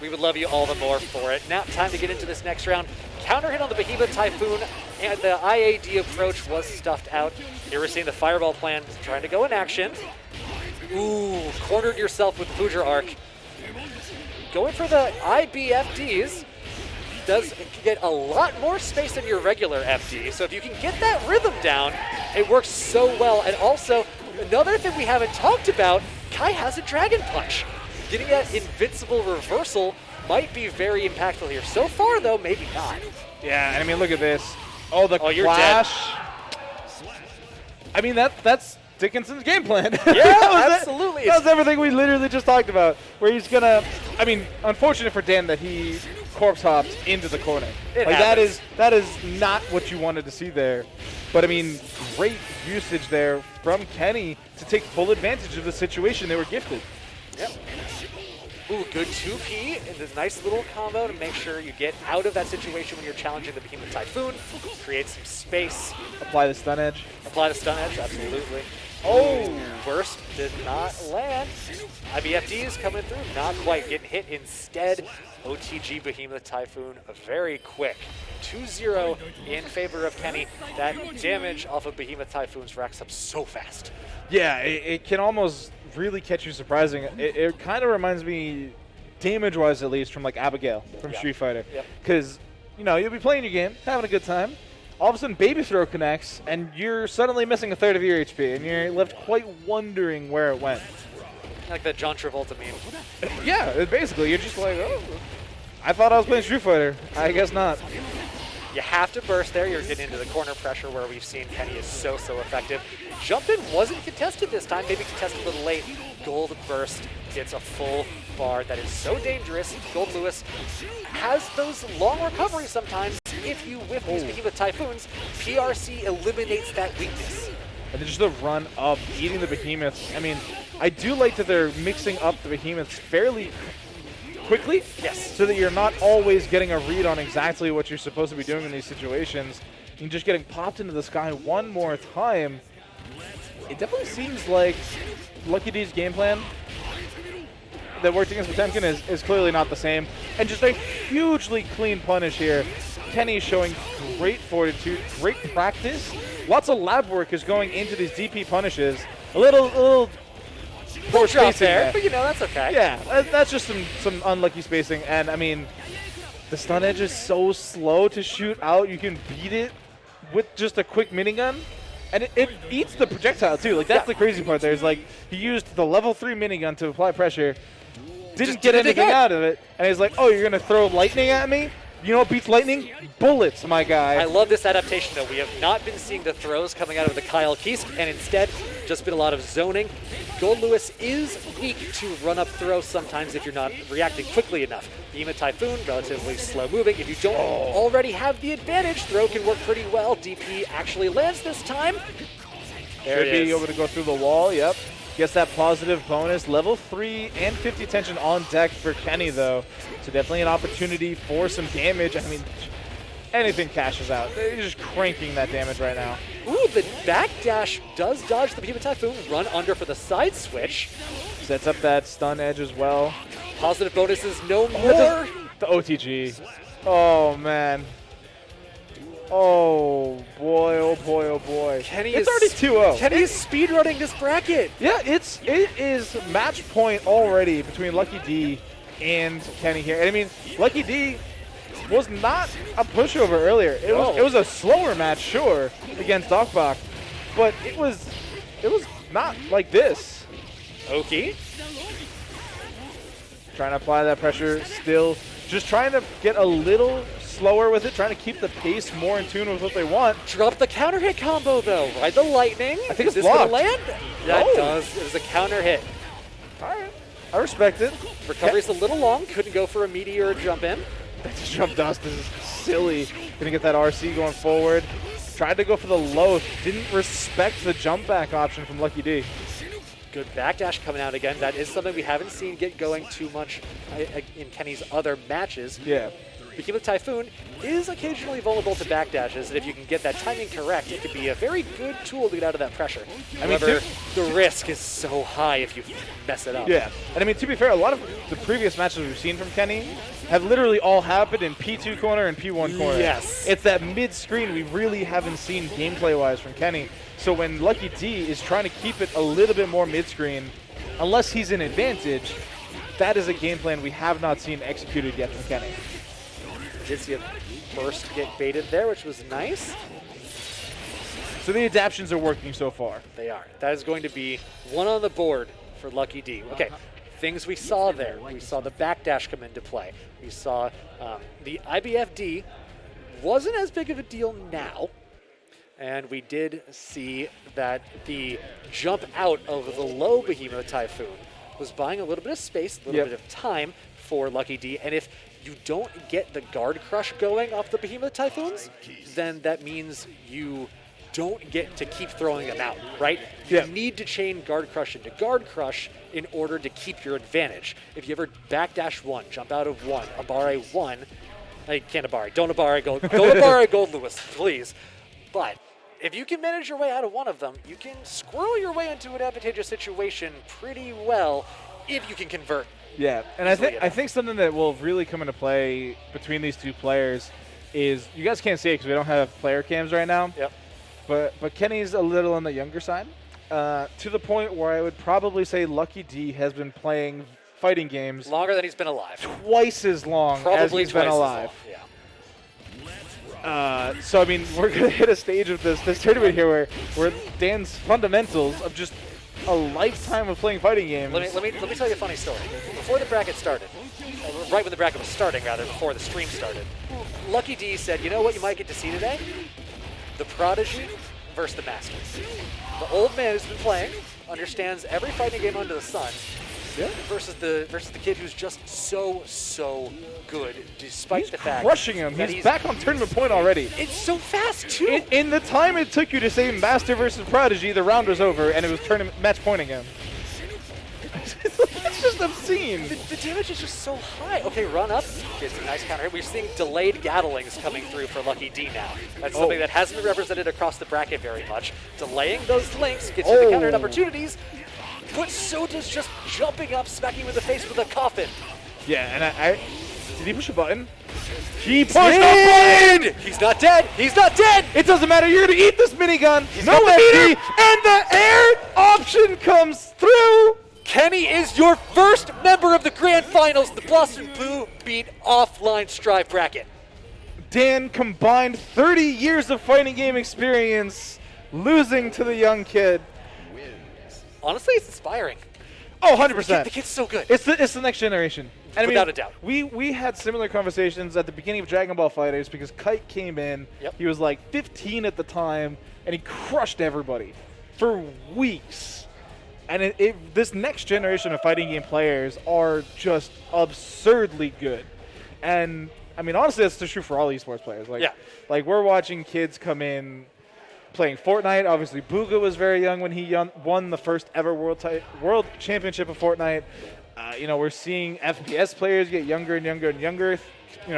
We would love you all the more for it. Now, time to get into this next round. Counter hit on the Behemoth Typhoon, and the IAD approach was stuffed out. Here we're seeing the Fireball plan trying to go in action. Ooh, cornered yourself with Fujer Arc. Going for the IBFDs does get a lot more space than your regular FD. So if you can get that rhythm down, it works so well. And also, another thing we haven't talked about, Kai has a Dragon Punch. Getting that invincible reversal might be very impactful here. So far, though, maybe not. Yeah, I mean, look at this. Oh, the you're clash. I mean, that's Dickinson's game plan. Yeah, absolutely. That was everything we literally just talked about, where he's going to, I mean, unfortunate for Dan that he corpse hopped into the corner. That is not what you wanted to see there. But, I mean, great usage there from Kenny to take full advantage of the situation they were gifted. Yep. Ooh, good 2P and a nice little combo to make sure you get out of that situation when you're challenging the Behemoth Typhoon. Create some space. Apply the stun edge. Apply the stun edge, absolutely. Oh, burst did not land. IBFDs coming through, not quite getting hit. Instead, OTG Behemoth Typhoon, very quick. 2-0 in favor of Kenny. That damage off of Behemoth Typhoons racks up so fast. Yeah, it can almost really catch you surprising. It kind of reminds me, damage-wise at least, from like Abigail from Street Fighter. Because, you'll be playing your game, having a good time. All of a sudden, Baby Throw connects, and you're suddenly missing a third of your HP, and you're left quite wondering where it went. Like that John Travolta meme. Yeah, basically, you're just like, oh, I thought I was playing Street Fighter. I guess not. You have to burst there. You're getting into the corner pressure where we've seen Kenny is so effective. Jump in wasn't contested this time. Maybe contested a little late. Gold burst gets a full bar that is so dangerous. Gold Lewis has those long recoveries sometimes. If you whiff these Behemoth Typhoons, PRC eliminates that weakness. And then just the run up, eating the Behemoth. I mean, I do like that they're mixing up the Behemoths fairly quickly. Yes. So that you're not always getting a read on exactly what you're supposed to be doing in these situations. And just getting popped into the sky one more time. It definitely seems like LuckyD's game plan that worked against Potemkin is clearly not the same. And just a hugely clean punish here. Kenny showing great fortitude, great practice. Lots of lab work is going into these DP punishes. A little poor drop spacing there, but that's okay. Yeah, that's just some unlucky spacing. And I mean, the stun edge is so slow to shoot out. You can beat it with just a quick minigun. And it eats the projectile too. Like that's the crazy part there is like he used the level 3 minigun to apply pressure. Didn't get anything out of it. And he's like, oh, you're going to throw lightning at me? You know what beats lightning? Bullets, my guy. I love this adaptation, though. We have not been seeing the throws coming out of the Kyle Kiske, and instead, just been a lot of zoning. Gold Lewis is weak to run-up throws sometimes if you're not reacting quickly enough. Behemoth Typhoon, relatively slow-moving. If you don't already have the advantage, throw can work pretty well. DP actually lands this time. There Should be able to go through the wall, yep. Gets that positive bonus. Level 3 and 50 tension on deck for Kenny, though. So definitely an opportunity for some damage. I mean, anything cashes out. They're just cranking that damage right now. Ooh, the backdash does dodge the Behemoth Typhoon. Run under for the side switch. Sets up that stun edge as well. Positive bonuses, no more. The OTG. Oh, man. Oh, boy, oh, boy, oh, boy. It's already 2-0. Kenny's speedrunning this bracket. Yeah, it is match point already between LuckyD and Kenny here. And I mean, LuckyD was not a pushover earlier. It was a slower match, sure, against DocBach, but it was not like this. Okay. Trying to apply that pressure still. Just trying to get a little slower with it, trying to keep the pace more in tune with what they want. Drop the counter hit combo, though. Ride the lightning. I think is it's this going blocked. to land? That does. It was a counter hit. All right. I respect it. Recovery's a little long. Couldn't go for a meteor jump in. That jump dust is silly. Gonna get that RC going forward. Tried to go for the low. Didn't respect the jump back option from LuckyD. Good backdash coming out again. That is something we haven't seen get going too much in Kenny's other matches. Yeah. Behemoth Typhoon is occasionally vulnerable to backdashes, and if you can get that timing correct, it could be a very good tool to get out of that pressure. However, the risk is so high if you mess it up. Yeah, and I mean, to be fair, a lot of the previous matches we've seen from Kenny have literally all happened in P2 corner and P1 corner. Yes. It's that mid-screen we really haven't seen gameplay-wise from Kenny. So when LuckyD is trying to keep it a little bit more mid-screen, unless he's in advantage, that is a game plan we have not seen executed yet from Kenny. Did see a burst get baited there, which was nice. So the adaptions are working so far. They are. That is going to be one on the board for LuckyD. Okay, things we saw there. We saw the backdash come into play. We saw the IBFD wasn't as big of a deal now. And we did see that the jump out of the low Behemoth Typhoon was buying a little bit of space, a little bit of time for LuckyD. And if you don't get the guard crush going off the Behemoth Typhoons, then that means you don't get to keep throwing them out, right? You need to chain guard crush into guard crush in order to keep your advantage. If you ever backdash one, jump out of one, Abare one, I can't Abare, don't Abare Gold, don't Abare Gold Lewis, please. But if you can manage your way out of one of them, you can squirrel your way into an advantageous situation pretty well if you can convert. Yeah, and I think something that will really come into play between these two players is, you guys can't see it because we don't have player cams right now. Yep. But Kenny's a little on the younger side, to the point where I would probably say LuckyD has been playing fighting games longer than he's been alive. Twice as long as he's been alive. Yeah. So I mean, we're gonna hit a stage of this tournament here where Dan's fundamentals of just a lifetime of playing fighting games. Let me tell you a funny story. Before the bracket started, right when the bracket was starting, rather, before the stream started, LuckyD said, you know what you might get to see today? The Prodigy versus the Masters. The old man who's been playing, understands every fighting game under the sun, versus the kid who's just so good, despite the fact crushing him. that He's back on tournament point already. It's so fast too. In the time it took you to say Master versus Prodigy, the round was over, and it was tournament match pointing him. It's just obscene. The damage is just so high. Okay, run up. Gets a nice counter hit. We're seeing delayed Gattlings coming through for LuckyD now. That's something that hasn't been represented across the bracket very much. Delaying those links gets you the counter hit opportunities, but so does just jumping up, smacking you in the face with a coffin. Yeah, and I did he push a button? He pushed a button! He's not dead. He's not dead. It doesn't matter. You're going to eat this minigun. He's no got the FD, meter. and the air option comes through. Kenny is your first member of the Grand Finals, the Boston Blue Beat offline Strive bracket. Dan combined 30 years of fighting game experience, losing to the young kid. Honestly, it's inspiring. Oh, 100%. The kid's so good. It's the next generation. And Without a doubt. We had similar conversations at the beginning of Dragon Ball FighterZ because Kite came in. Yep. He was like 15 at the time, and he crushed everybody for weeks. And this next generation of fighting game players are just absurdly good. And, I mean, honestly, that's true for all esports players. Like we're watching kids come in playing Fortnite. Obviously, Booga was very young when he won the first ever world championship of Fortnite. We're seeing FPS players get younger and younger and younger.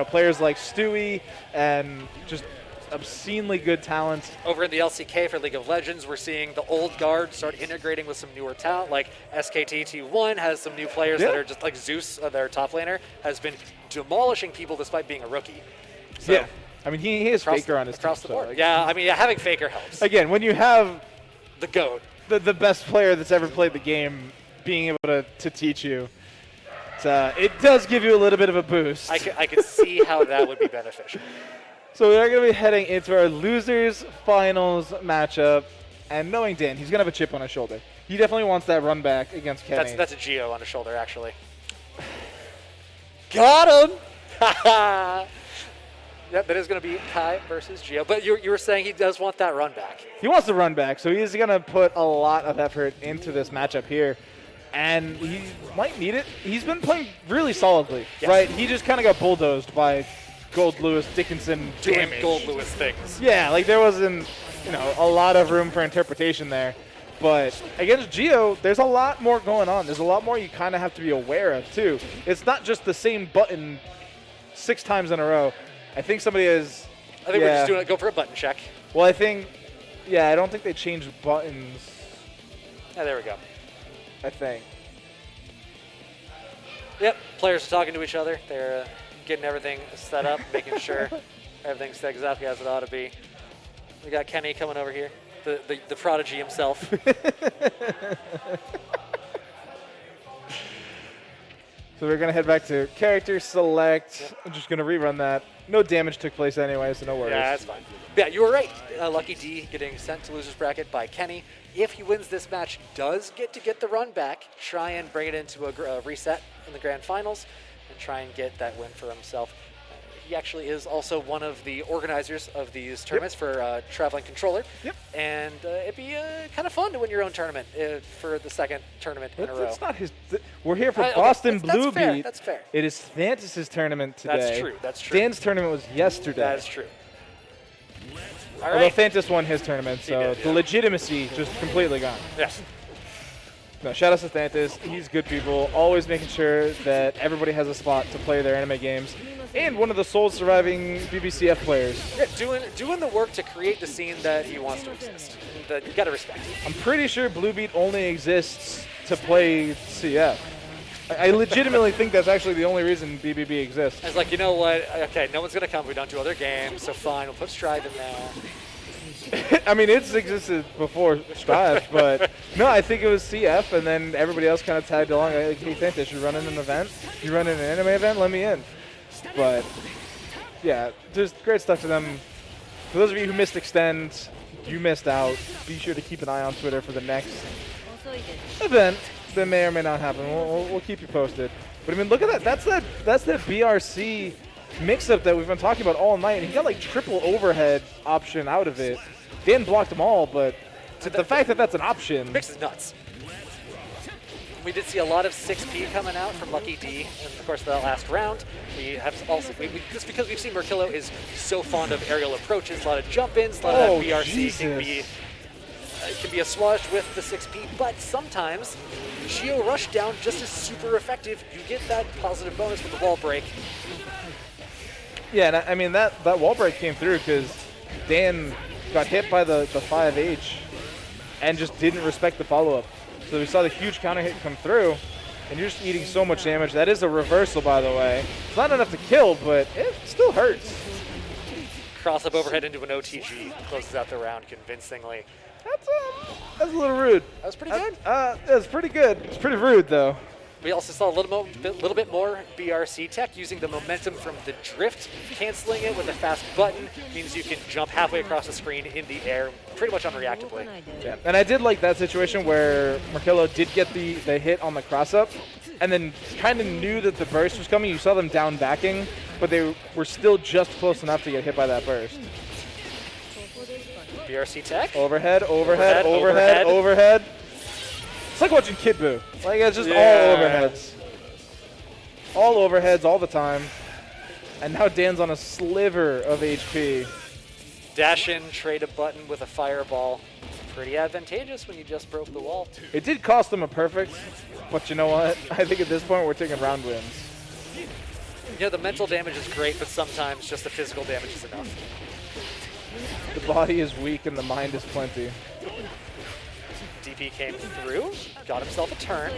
Players like Stewie and just obscenely good talent. Over in the LCK for League of Legends, we're seeing the old guard start integrating with some newer talent, like SKT T-Wong has some new players that are just like Zeus, their top laner, has been demolishing people despite being a rookie. So yeah. I mean, he has Faker on his across team, the board. So, like, yeah, I mean, having Faker helps. Again, when you have the GOAT, the best player that's ever played the game, being able to teach you, it does give you a little bit of a boost. I could see how that would be beneficial. So we are going to be heading into our losers finals matchup, and knowing Dan, he's going to have a chip on his shoulder. He definitely wants that run back against Kenny. That's a Geo on his shoulder, actually. Got him! Yep, that is going to be Kai versus Geo. But you were saying he does want that run back. He wants the run back, so he's going to put a lot of effort into this matchup here. And he might need it. He's been playing really solidly, right? He just kind of got bulldozed by Gold Lewis Dickinson doing damage. Gold Lewis things. Yeah, like there wasn't, a lot of room for interpretation there. But against Geo, there's a lot more going on. There's a lot more you kind of have to be aware of, too. It's not just the same button 6 times in a row. I think somebody is... I think we're just doing it. Go for a button check. Well, I don't think they changed buttons. Oh, there we go. I think. Yep, players are talking to each other. They're getting everything set up, making sure everything's set exactly as it ought to be. We got Kenny coming over here, the prodigy himself. So we're going to head back to character select. I'm just going to rerun that. No damage took place anyway, so no worries. Yeah, that's fine. Yeah, you were right. LuckyD getting sent to loser's bracket by Kenny. If he wins this match, does get the run back, try and bring it into a reset in the grand finals, and try and get that win for himself. He actually is also one of the organizers of these tournaments for Traveling Controller. Yep. And it'd be kind of fun to win your own tournament for the second tournament in a row. That's not his. We're here for Boston Blue Beat. That's fair. It is Thantis' tournament today. That's true. Dan's tournament was yesterday. That is true. All Although right. Thantis won his tournament, so the legitimacy just completely gone. Yeah. No, shout out to Thantis. He's good people, always making sure that everybody has a spot to play their anime games. And one of the sole surviving BBCF players. Yeah, doing the work to create the scene that he wants to exist. That you got to respect. I'm pretty sure Blue Beat only exists to play CF. I legitimately think that's actually the only reason BBB exists. It's like, you know what? Okay, no one's going to come. We don't do other games, so fine. We'll put Strive in there. I mean, it's existed before Strive, but no, I think it was CF, and then everybody else kind of tagged along. Like, hey, Thantis, you running an event? You running an anime event? Let me in. But, yeah, just great stuff to them. For those of you who missed Extend, you missed out. Be sure to keep an eye on Twitter for the next event that may or may not happen. We'll keep you posted. But I mean, look at that. That's that BRC mix-up that we've been talking about all night. And he got like triple overhead option out of it. Dan blocked them all, but the fact that that's an option. Mix is nuts. We did see a lot of 6P coming out from LuckyD in the course of that last round. We have also, just because we've seen Merkilo is so fond of aerial approaches, a lot of jump-ins, a lot of that BRC can be a swash with the 6P, but sometimes Geo Rush down just as super effective. You get that positive bonus with the wall break. Yeah, and I mean, that wall break came through because Dan got hit by the 5H and just didn't respect the follow-up. So we saw the huge counter hit come through, and you're just eating so much damage. That is a reversal, by the way. It's not enough to kill, but it still hurts. Cross up overhead into an OTG, closes out the round convincingly. That's a little rude. That was pretty good. That's pretty good. It's pretty rude, though. We also saw a little bit more BRC tech using the momentum from the drift, canceling it with a fast button means you can jump halfway across the screen in the air pretty much unreactively. Yeah, and I did like that situation where Merkilo did get the hit on the cross-up and then kind of knew that the burst was coming. You saw them down backing, but they were still just close enough to get hit by that burst. BRC tech. Overhead. It's like watching Kid Buu. Like, it's just all overheads. All overheads all the time. And now Dan's on a sliver of HP. Dash in, trade a button with a fireball. Pretty advantageous when you just broke the wall. It did cost him a perfect, but you know what? I think at this point we're taking round wins. You know, the mental damage is great, but sometimes just the physical damage is enough. The body is weak and the mind is plenty. DP came through, got himself a turn.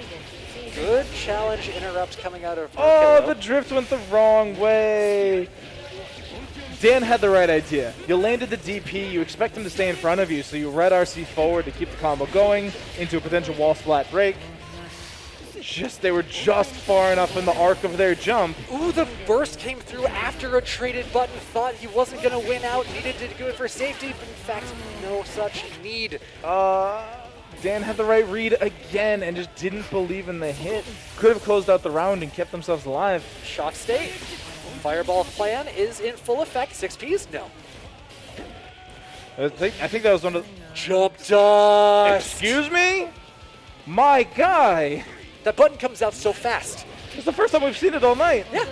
Good challenge interrupt coming out of Merkilo. Oh, the drift went the wrong way. Dan had the right idea. You landed the DP, you expect him to stay in front of you, so you red RC forward to keep the combo going into a potential wall splat break. They were just far enough in the arc of their jump. Ooh, the burst came through after a traded button. Thought he wasn't going to win out, needed to do it for safety, but in fact, no such need. Dan had the right read again and just didn't believe in the hit. Could have closed out the round and kept themselves alive. Shock state. Fireball plan is in full effect. 6Ps? No. I think that was one of the... Jump dust! Excuse me? My guy! That button comes out so fast. It's the first time we've seen it all night. Yeah.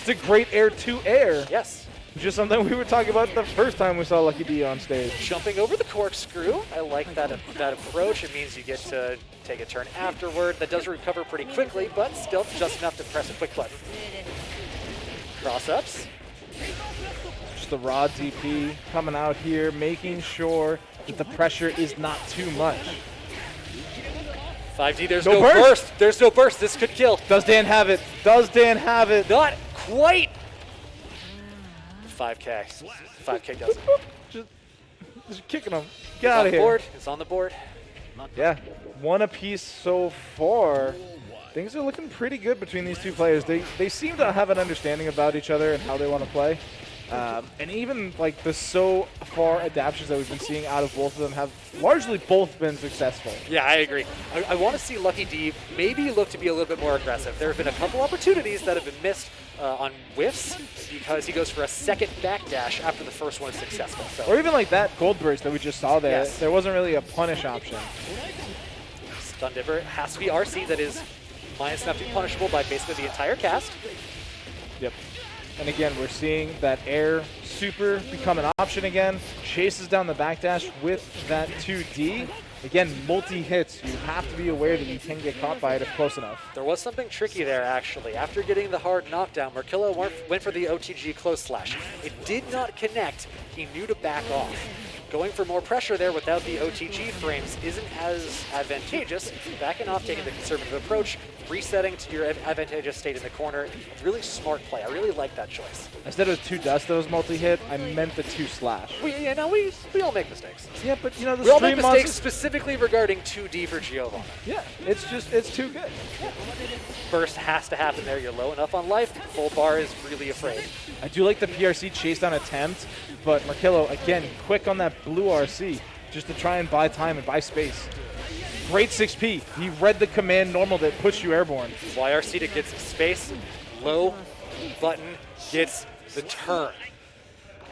It's a great air-to-air. Yes. Just something we were talking about the first time we saw LuckyD on stage. Jumping over the corkscrew. I like that approach. It means you get to take a turn afterward. That does recover pretty quickly, but still just enough to press a quick button. Cross-ups. Just the raw DP coming out here, making sure that the pressure is not too much. 5D, there's no burst. There's no burst. This could kill. Does Dan have it? Not quite. 5K. 5K does it. Just kicking him. Get out of here. It's on the board. Yeah, one apiece so far. Things are looking pretty good between these two players. They seem to have an understanding about each other and how they want to play. And even like the so far adaptations that we've been seeing out of both of them have largely both been successful. Yeah, I agree. I want to see LuckyD maybe look to be a little bit more aggressive. There have been a couple opportunities that have been missed on whiffs because he goes for a second backdash after the first one is successful. So. Or even like that gold burst that we just saw there. Yes. There wasn't really a punish option. Stun Dipper. It has to be RC that is minus enough to be punishable by basically the entire cast. Yep. And again, we're seeing that air super become an option again. Chases down the backdash with that 2D. Again, multi-hits. You have to be aware that you can get caught by it if close enough. There was something tricky there, actually. After getting the hard knockdown, Merkilo went for the OTG close slash. It did not connect. He knew to back off. Going for more pressure there without the OTG frames isn't as advantageous. Backing off, taking the conservative approach, resetting to your advantageous state in the corner. Really smart play. I really like that choice. Instead of 2 dust that was multi-hit, I meant the 2 slash. We all make mistakes. Yeah, but you know, the we all make stream mistakes specifically regarding 2D for Giovanna. Yeah, it's too good. Yeah. Burst has to happen there. You're low enough on life. Full bar is really afraid. I do like the PRC chase down attempt, but Merkilo, again, quick on that blue RC just to try and buy time and buy space. Great 6P. He read the command normal that puts you airborne. YRC to get some space. Low button gets the turn.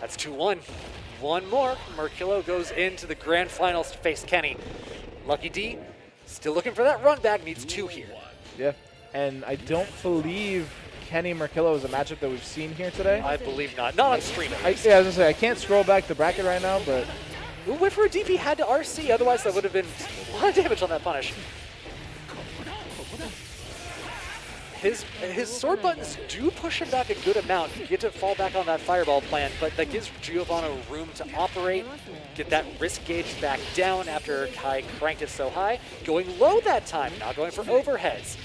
That's 2-1. One more. Merkilo goes into the grand finals to face Kenny. LuckyD Still looking for that run back, needs 2 here. Yeah, and I don't believe Kenny Merkilo is a matchup that we've seen here today. I believe not. Not on stream. Yeah, I was gonna say I can't scroll back the bracket right now, but Ooh, wait for a DP, had to RC, otherwise that would have been a lot of damage on that punish. His sword buttons do push him back a good amount. You get to fall back on that fireball plan, but that gives Giovanna room to operate, get that risk gauge back down after Kai cranked it so high. Going low that time, not going for overheads.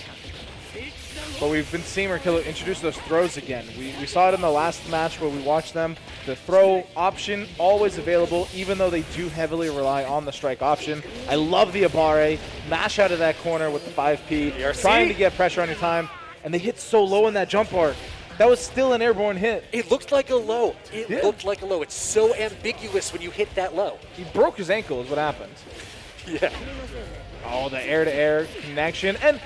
But we've been seeing Merkilo introduce those throws again. We saw it in the last match where we watched them. The throw option always available, even though they do heavily rely on the strike option. I love the Abare. Mash out of that corner with the 5P. BRC. Trying to get pressure on your time. And they hit so low in that jump arc. That was still an airborne hit. It looked like a low. It looked like a low. It's so ambiguous when you hit that low. He broke his ankle is what happened. Yeah. Oh, the air-to-air connection. And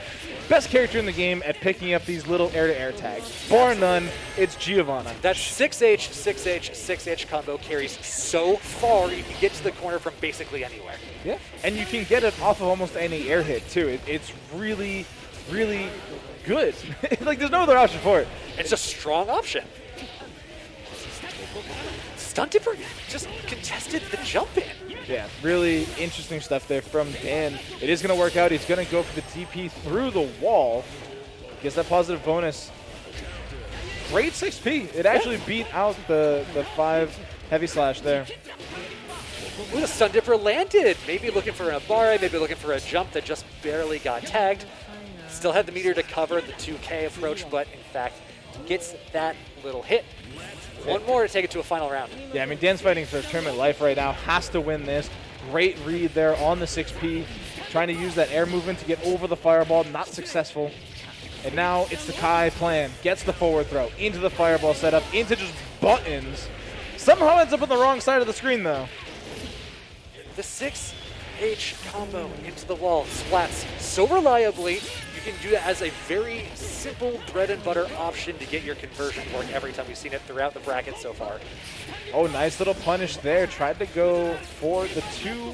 best character in the game at picking up these little air-to-air tags. Bar none, it's Giovanna. That 6H, 6H, 6H combo carries so far, you can get to the corner from basically anywhere. Yeah, and you can get it off of almost any air hit, too. It's really, really good. Like, there's no other option for it. It's a strong option. Stunt Dipper just contested the jump in. Yeah, really interesting stuff there from Dan. It is going to work out. He's going to go for the TP through the wall. Gets that positive bonus. Great 6P. It actually beat out the 5 heavy slash there. Ooh, the Stun Dipper landed. Maybe looking for an Abare, maybe looking for a jump that just barely got tagged. Still had the meter to cover the 2K approach, but in fact gets that little hit. One more to take it to a final round. Yeah, I mean, Dan's fighting for tournament life right now. Has to win this. Great read there on the 6P. Trying to use that air movement to get over the fireball. Not successful. And now it's the Kai plan. Gets the forward throw into the fireball setup, into just buttons. Somehow ends up on the wrong side of the screen, though. The 6H combo into the wall splats so reliably. You can do that as a very simple bread and butter option to get your conversion work every time. We've seen it throughout the bracket so far. Oh, nice little punish there. Tried to go for the 2,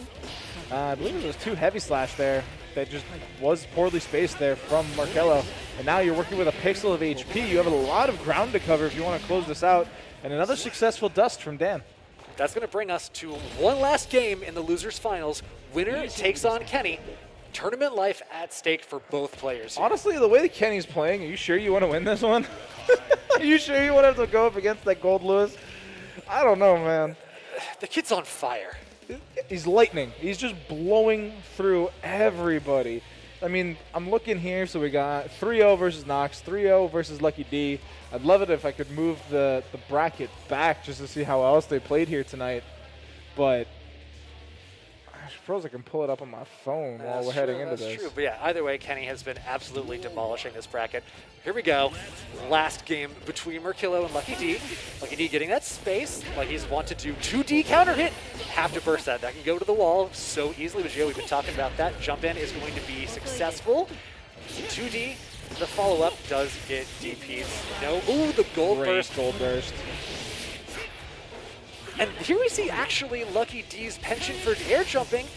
I believe it was 2 heavy slash there. That just was poorly spaced there from Merkilo. And now you're working with a pixel of HP. You have a lot of ground to cover if you want to close this out. And another successful dust from Dan. That's going to bring us to one last game in the losers finals. Winner takes on Kenny. Tournament life at stake for both players. Honestly, the way that Kenny's playing, are you sure you want to win this one? Are you sure you want to have to go up against that Gold Lewis? I don't know, man. The kid's on fire. He's lightning. He's just blowing through everybody. I mean, I'm looking here, so we got 3-0 versus Nox, 3-0 versus LuckyD. I'd love it if I could move the bracket back just to see how else they played here tonight. But I suppose I can pull it up on my phone while we're heading into this. That's true, but yeah, either way, Kenny has been absolutely demolishing this bracket. Here we go. Last game between Merkilo and LuckyD. LuckyD getting that space, like he's want to do 2D counter hit. Have to burst that. That can go to the wall so easily. But Gio, we've been talking about that. Jump in is going to be successful. 2D, the follow-up does get DP'd. No, ooh, the gold burst. Gold burst. And here we see actually LuckyD's penchant for air jumping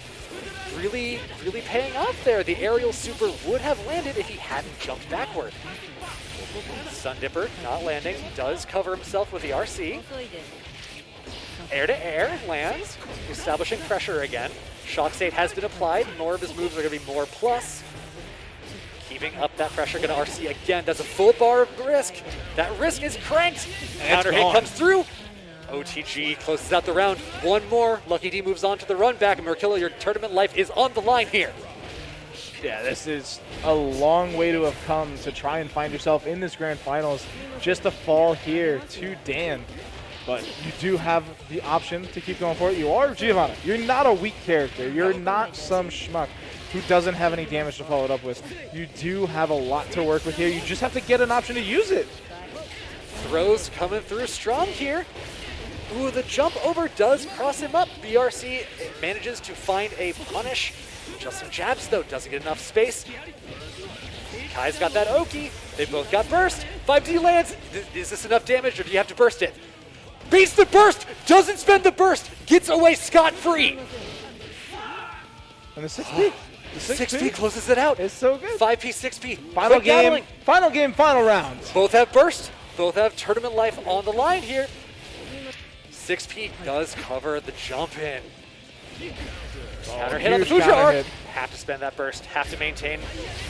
really, really paying off there. The aerial super would have landed if he hadn't jumped backward. Sun Dipper not landing, does cover himself with the RC. Air to air lands, establishing pressure again. Shock State has been applied. More of his moves are going to be more plus. Keeping up that pressure, going to RC again. Does a full bar of risk. That risk is cranked. Counter hit comes through. OTG closes out the round. One more. LuckyD moves on to the run back. Merkilo, your tournament life is on the line here. Yeah, this is a long way to have come to try and find yourself in this grand finals. Just a fall here to Dan. But you do have the option to keep going for it. You are Giovanna. You're not a weak character. You're not some schmuck who doesn't have any damage to follow it up with. You do have a lot to work with here. You just have to get an option to use it. Throws coming through strong here. Ooh, the jump over does cross him up. BRC manages to find a punish. Just some jabs, though. Doesn't get enough space. Kai's got that Oki. They both got burst. 5D lands. Is this enough damage, or do you have to burst it? Beats the burst. Doesn't spend the burst. Gets away scot-free. And the 6P. The 6P closes it out. It's so good. 5P, 6P. Final Quick battling. game, final round. Both have burst. Both have tournament life on the line here. 6P does cover the jump in. Counter hit on the Future Arc. Have to spend that burst. Have to maintain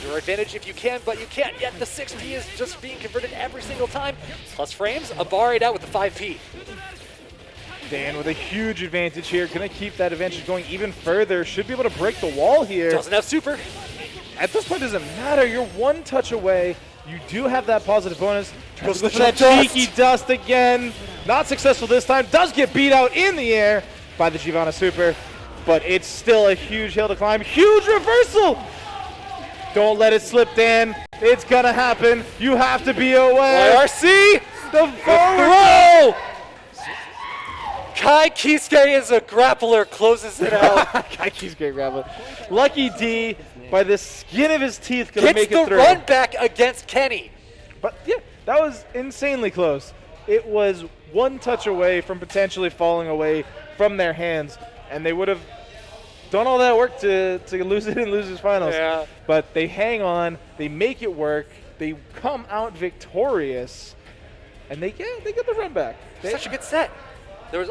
your advantage if you can, but you can't yet. The 6P is just being converted every single time. Plus frames, a bar out with the 5P. Dan with a huge advantage here. Gonna keep that advantage going even further. Should be able to break the wall here. Doesn't have super. At this point, it doesn't matter. You're one touch away. You do have that positive bonus. Goes for for that dust. cheeky dust again. Not successful this time. Does get beat out in the air by the Giovanna Super, but it's still a huge hill to climb. Huge reversal. Don't let it slip, Dan. It's gonna happen. You have to be aware. YRC. The forward throw. Kai Kisuke is a grappler, closes it out. Kaiki's great grappler. LuckyD, by the skin of his teeth, gonna Gets make it the through. run back against Kenny. But yeah, that was insanely close. It was one touch away from potentially falling away from their hands, and they would have done all that work to lose it in losers finals. Yeah. But they hang on, they make it work, they come out victorious, and they get the run back. Such a good set.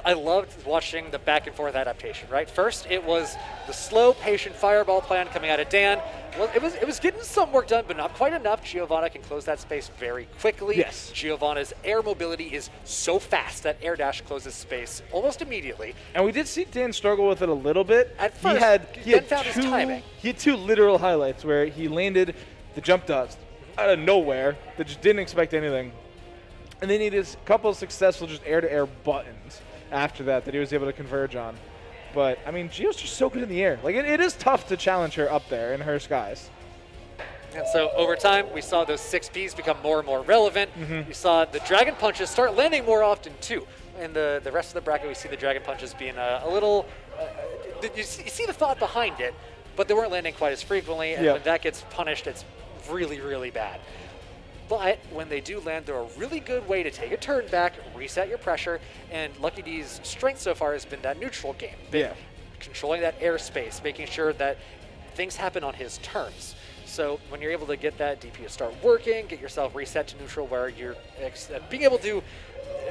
I loved watching the back and forth adaptation, right? First, it was the slow, patient fireball plan coming out of Dan. Well, it was getting some work done, but not quite enough. Giovanna can close that space very quickly. Yes. Giovanna's air mobility is so fast that air dash closes space almost immediately. And we did see Dan struggle with it a little bit. At first, he had found his timing. He had two literal highlights where he landed the jump dust out of nowhere that just didn't expect anything. And then he did a couple of successful just air-to-air buttons after that he was able to converge on. But, I mean, Gio's just so good in the air. Like, it is tough to challenge her up there in her skies. And so over time, we saw those 6Ps become more and more relevant. We saw the Dragon Punches start landing more often, too. In the rest of the bracket, we see the Dragon Punches being a little... you see the thought behind it, but they weren't landing quite as frequently. And when that gets punished, it's really, really bad. But when they do land, they're a really good way to take a turn back, reset your pressure, and LuckyD's strength so far has been that neutral game. Controlling that airspace, making sure that things happen on his terms. So when you're able to get that DP to start working, get yourself reset to neutral where you're being able to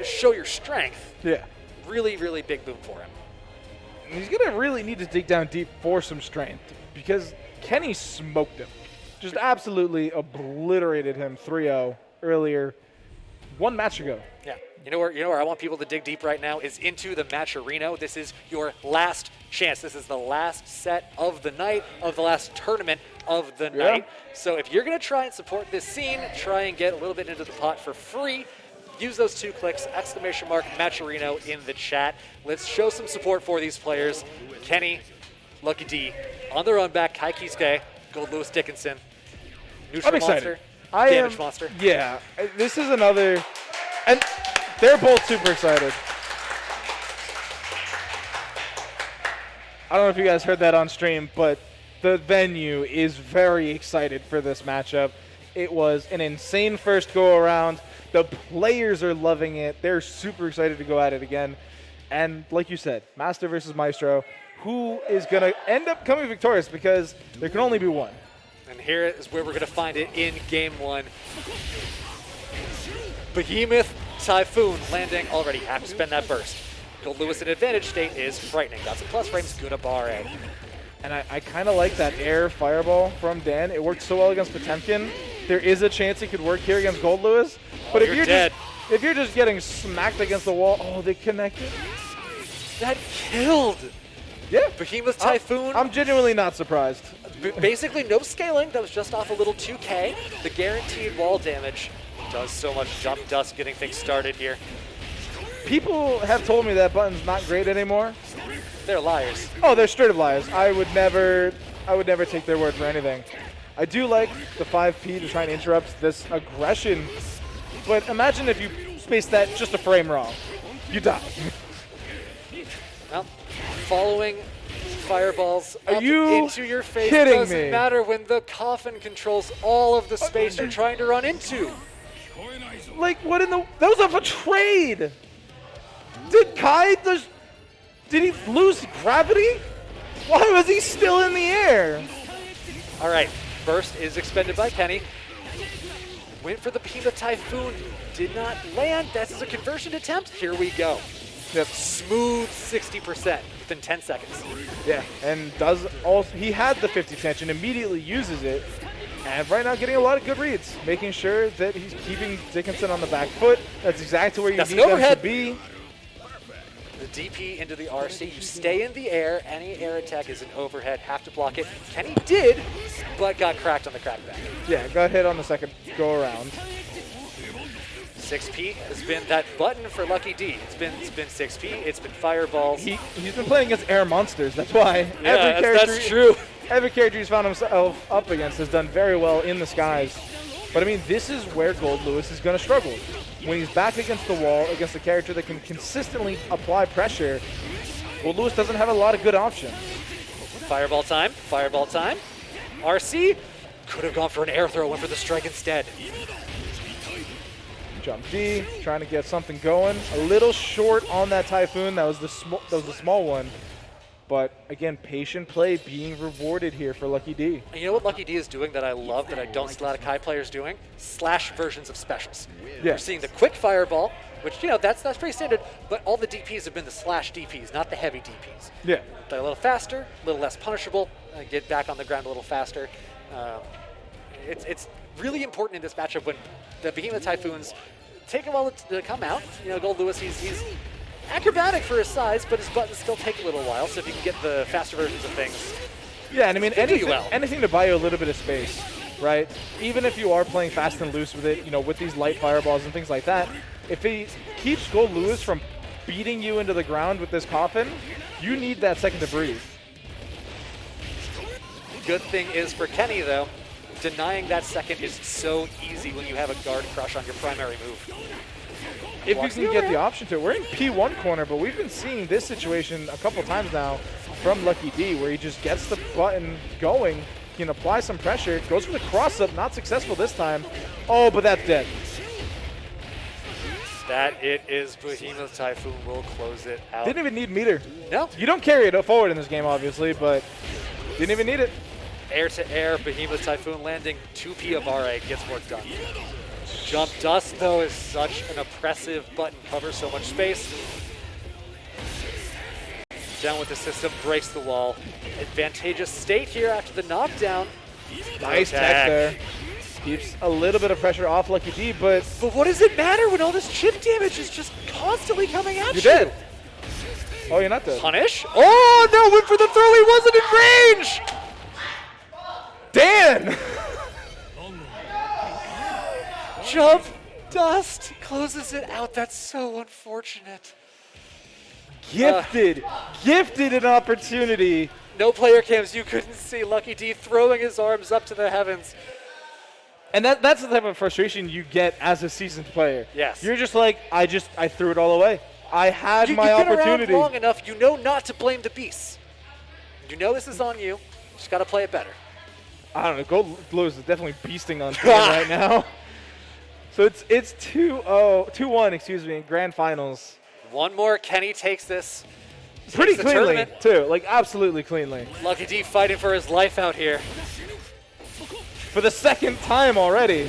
show your strength, really, really big boom for him. And he's going to really need to dig down deep for some strength because Kenny smoked him. Just absolutely obliterated him 3-0 earlier, one match ago. Yeah, you know where I want people to dig deep right now is into the match arena. This is your last chance. This is the last set of the night, of the last tournament of the night. So if you're going to try and support this scene, try and get a little bit into the pot for free, use those 2 clicks, !match arena in the chat. Let's show some support for these players. Kenny, LuckyD, on the run back, Kai Kisuke, Gold Lewis Dickinson. Neutral I'm excited. Monster, I Damage am, Monster. Yeah, this is another, and they're both super excited. I don't know if you guys heard that on stream, but the venue is very excited for this matchup. It was an insane first go-around. The players are loving it. They're super excited to go at it again. And like you said, Master versus Maestro, who is going to end up coming victorious because there can only be one. And here is where we're going to find it in Game 1. Behemoth Typhoon landing already. Have to spend that burst. Gold Lewis in advantage state is frightening. Got some plus frames, good bar A. And I kind of like that air fireball from Dan. It worked so well against Potemkin. There is a chance it could work here against Gold Lewis. But if you're dead. If you're just getting smacked against the wall, they connected. That killed. Yeah. Behemoth Typhoon. I'm genuinely not surprised. Basically no scaling. That was just off a little 2K. The guaranteed wall damage does so much jump dust getting things started here. People have told me that button's not great anymore. They're liars. Oh, they're straight up liars. I would never take their word for anything. I do like the 5P to try and interrupt this aggression, but imagine if you spaced that just a frame wrong. You die. Well, following fireballs up into your face doesn't matter when the coffin controls all of the space you're trying to run into. Like, what in the... That was off a trade! Did Kai... Did he lose gravity? Why was he still in the air? All right, burst is expended by Kenny. Went for the Behemoth Typhoon, did not land. This is a conversion attempt. Here we go. Yep. Smooth 60% within 10 seconds. Yeah, and does also, he had the 50 tension, immediately uses it, and right now getting a lot of good reads, making sure that he's keeping Dickinson on the back foot. That's exactly where you need them to be. The DP into the RC. You stay in the air. Any air attack is an overhead. Have to block it. Kenny did, but got cracked on the crackback. Yeah, got hit on the second go around. 6P has been that button for LuckyD. It's been 6P. It's been fireballs. He's been playing against air monsters. That's why Yeah, that's true. Every character he's found himself up against has done very well in the skies. But I mean, this is where Gold Lewis is going to struggle. When he's back against the wall, against a character that can consistently apply pressure, Gold Lewis doesn't have a lot of good options. Fireball time. Fireball time. RC could have gone for an air throw. Went for the strike instead. Jump D, trying to get something going. A little short on that Typhoon. That was the small one. But again, patient play being rewarded here for LuckyD. And you know what LuckyD is doing that I love, that I don't see a lot of Kai players doing? Slash versions of specials. Yeah. You're seeing the quick fireball, which, you know, that's pretty standard, but all the DPs have been the slash DPs, not the heavy DPs. Yeah. They're a little faster, a little less punishable, get back on the ground a little faster. It's really important in this matchup when the Behemoth Typhoons take a while to come out. You know, Gold Lewis, he's acrobatic for his size, but his buttons still take a little while, so if you can get the faster versions of things. Yeah, and I mean, anything to buy you a little bit of space, right? Even if you are playing fast and loose with it, you know, with these light fireballs and things like that, if he keeps Gold Lewis from beating you into the ground with this coffin, you need that second to breathe. Good thing is for Kenny, though, denying that second is so easy when you have a guard crush on your primary move. If you can get the option to. We're in P1 corner, but we've been seeing this situation a couple times now from LuckyD, where he just gets the button going, can apply some pressure, goes for the cross-up, not successful this time. Oh, but that's dead. That it is. Behemoth Typhoon will close it out. Didn't even need meter. No. You don't carry it forward in this game, obviously, but didn't even need it. Air to air, Behemoth Typhoon landing 2P Abare gets work done. Jump Dust, though, is such an oppressive button, covers so much space. Down with the system, breaks the wall. Advantageous state here after the knockdown. Nice tech there. Keeps a little bit of pressure off LuckyD, but what does it matter when all this chip damage is just constantly coming at you? You're dead. Oh, you're not dead. Punish? Oh, no, went for the throw. He wasn't in range. Dan! Jump Dust closes it out. That's so unfortunate. Gifted an opportunity. No player cams. You couldn't see LuckyD throwing his arms up to the heavens. And that's the type of frustration you get as a seasoned player. Yes. You're just like, I threw it all away. I had my opportunity. You've been around long enough, you know not to blame the beasts. You know this is on you. Just got to play it better. I don't know. Gold Lewis is definitely beasting on Dan right now. So it's 2-1, excuse me, in grand finals. One more. Kenny takes this. Pretty cleanly, too. Like, absolutely cleanly. LuckyD fighting for his life out here. For the second time already.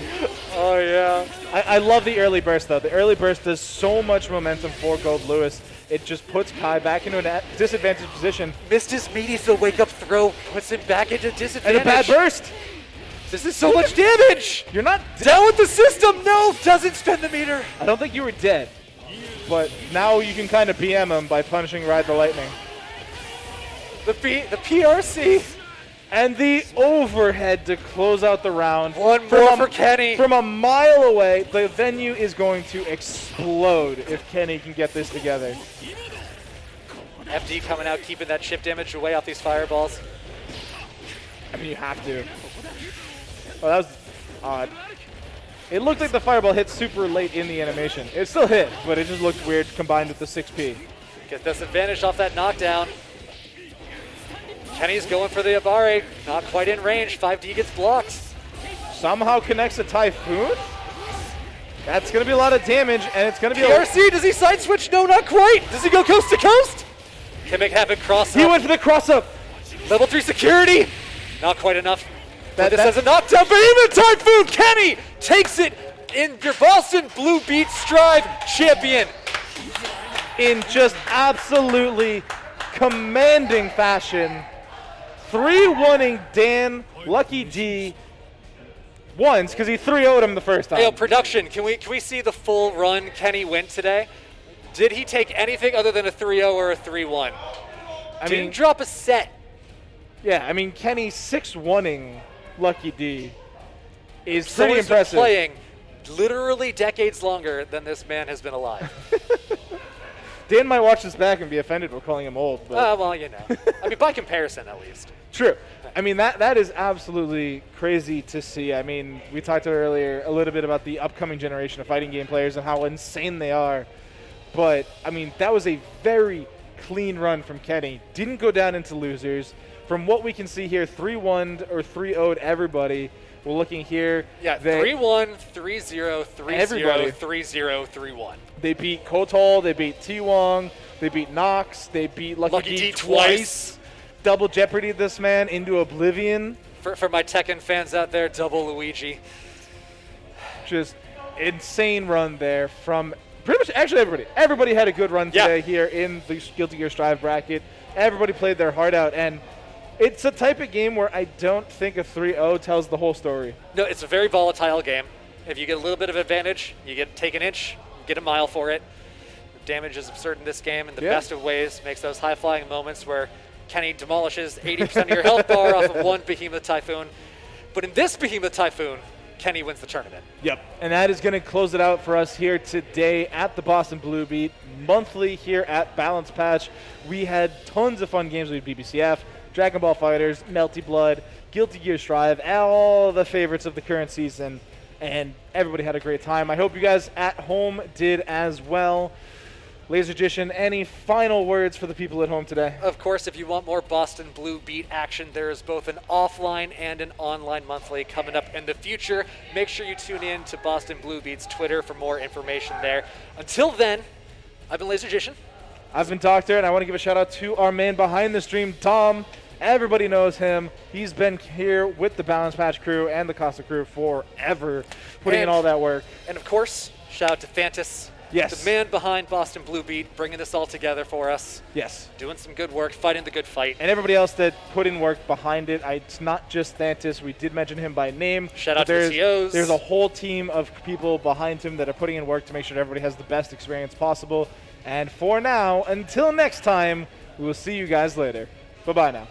Oh, yeah. I love the early burst, though. The early burst does so much momentum for Gold Lewis. It just puts Kai back into a disadvantaged position. Missed his meaty, so wake-up throw puts him back into disadvantage. And a bad burst. This is so much damage. You're not down with the system. No, doesn't spend the meter. I don't think you were dead. But now you can kind of PM him by punishing Ride the Lightning. The PRC. And the overhead to close out the round. One more for Kenny. From a mile away, the venue is going to explode if Kenny can get this together. FD coming out, keeping that chip damage away off these fireballs. I mean, you have to. Oh, that was odd. It looked like the fireball hit super late in the animation. It still hit, but it just looked weird combined with the 6P. Get this advantage off that knockdown. Kenny's going for the Abare. Not quite in range. 5D gets blocked. Somehow connects a Typhoon? That's going to be a lot of damage, and it's going to be PRC, does he side switch? No, not quite. Does he go coast to coast? Can make happen cross up. He went for the cross up. Level 3 security. Not quite enough. This as a knockdown, Behemoth Typhoon! Kenny takes it in your Boston Blue Beat Strive champion. In just absolutely commanding fashion. 3-1ing Dan LuckyD once, because he 3-0'd him the first time. Hey, production, can we see the full run Kenny went today? Did he take anything other than a 3-0 or a 3-1? Didn't drop a set. Yeah, I mean, Kenny 6-1ing LuckyD is Someone's pretty impressive. Been playing literally decades longer than this man has been alive. Dan might watch this back and be offended we're calling him old. But Well, you know. I mean, by comparison, at least. True. I mean, that is absolutely crazy to see. I mean, we talked earlier a little bit about the upcoming generation of fighting game players and how insane they are. But, I mean, that was a very clean run from Kenny. Didn't go down into losers. From what we can see here, 3-1'd or 3-0'd everybody. We're looking here. Yeah, 3-1, 3-0, 3-0, 3-0, 3-1. They beat Kotal, they beat T-Wong, they beat Nox, they beat LuckyD twice. Double Jeopardy this man into oblivion. For my Tekken fans out there, double Luigi. Just insane run there from pretty much actually everybody. Everybody had a good run today here in the Guilty Gear Strive bracket. Everybody played their heart out, and it's a type of game where I don't think a 3-0 tells the whole story. No, it's a very volatile game. If you get a little bit of advantage, you take an inch, get a mile for it. The damage is absurd in this game in the best of ways. Makes those high-flying moments where Kenny demolishes 80% of your health bar off of one Behemoth Typhoon. But in this Behemoth Typhoon, Kenny wins the tournament. Yep, and that is going to close it out for us here today at the Boston Blue Beat, monthly here at Balance Patch. We had tons of fun games with BBCF, Dragon Ball Fighters, Melty Blood, Guilty Gear Strive, all the favorites of the current season, and everybody had a great time. I hope you guys at home did as well. LaserGician, any final words for the people at home today? Of course, if you want more Boston Blue Beat action, there is both an offline and an online monthly coming up in the future. Make sure you tune in to Boston Blue Beat's Twitter for more information there. Until then, I've been LaserGician. I've been Doctor, and I want to give a shout out to our man behind the stream, Tom. Everybody knows him. He's been here with the Balance Patch crew and the Costa crew forever, putting in all that work. And of course, shout out to Fantas. Yes. The man behind Boston Blue Beat, bringing this all together for us. Yes. Doing some good work, fighting the good fight. And everybody else that put in work behind it. It's not just Thantis. We did mention him by name. Shout out to the COs. There's a whole team of people behind him that are putting in work to make sure everybody has the best experience possible. And for now, until next time, we will see you guys later. Bye-bye now.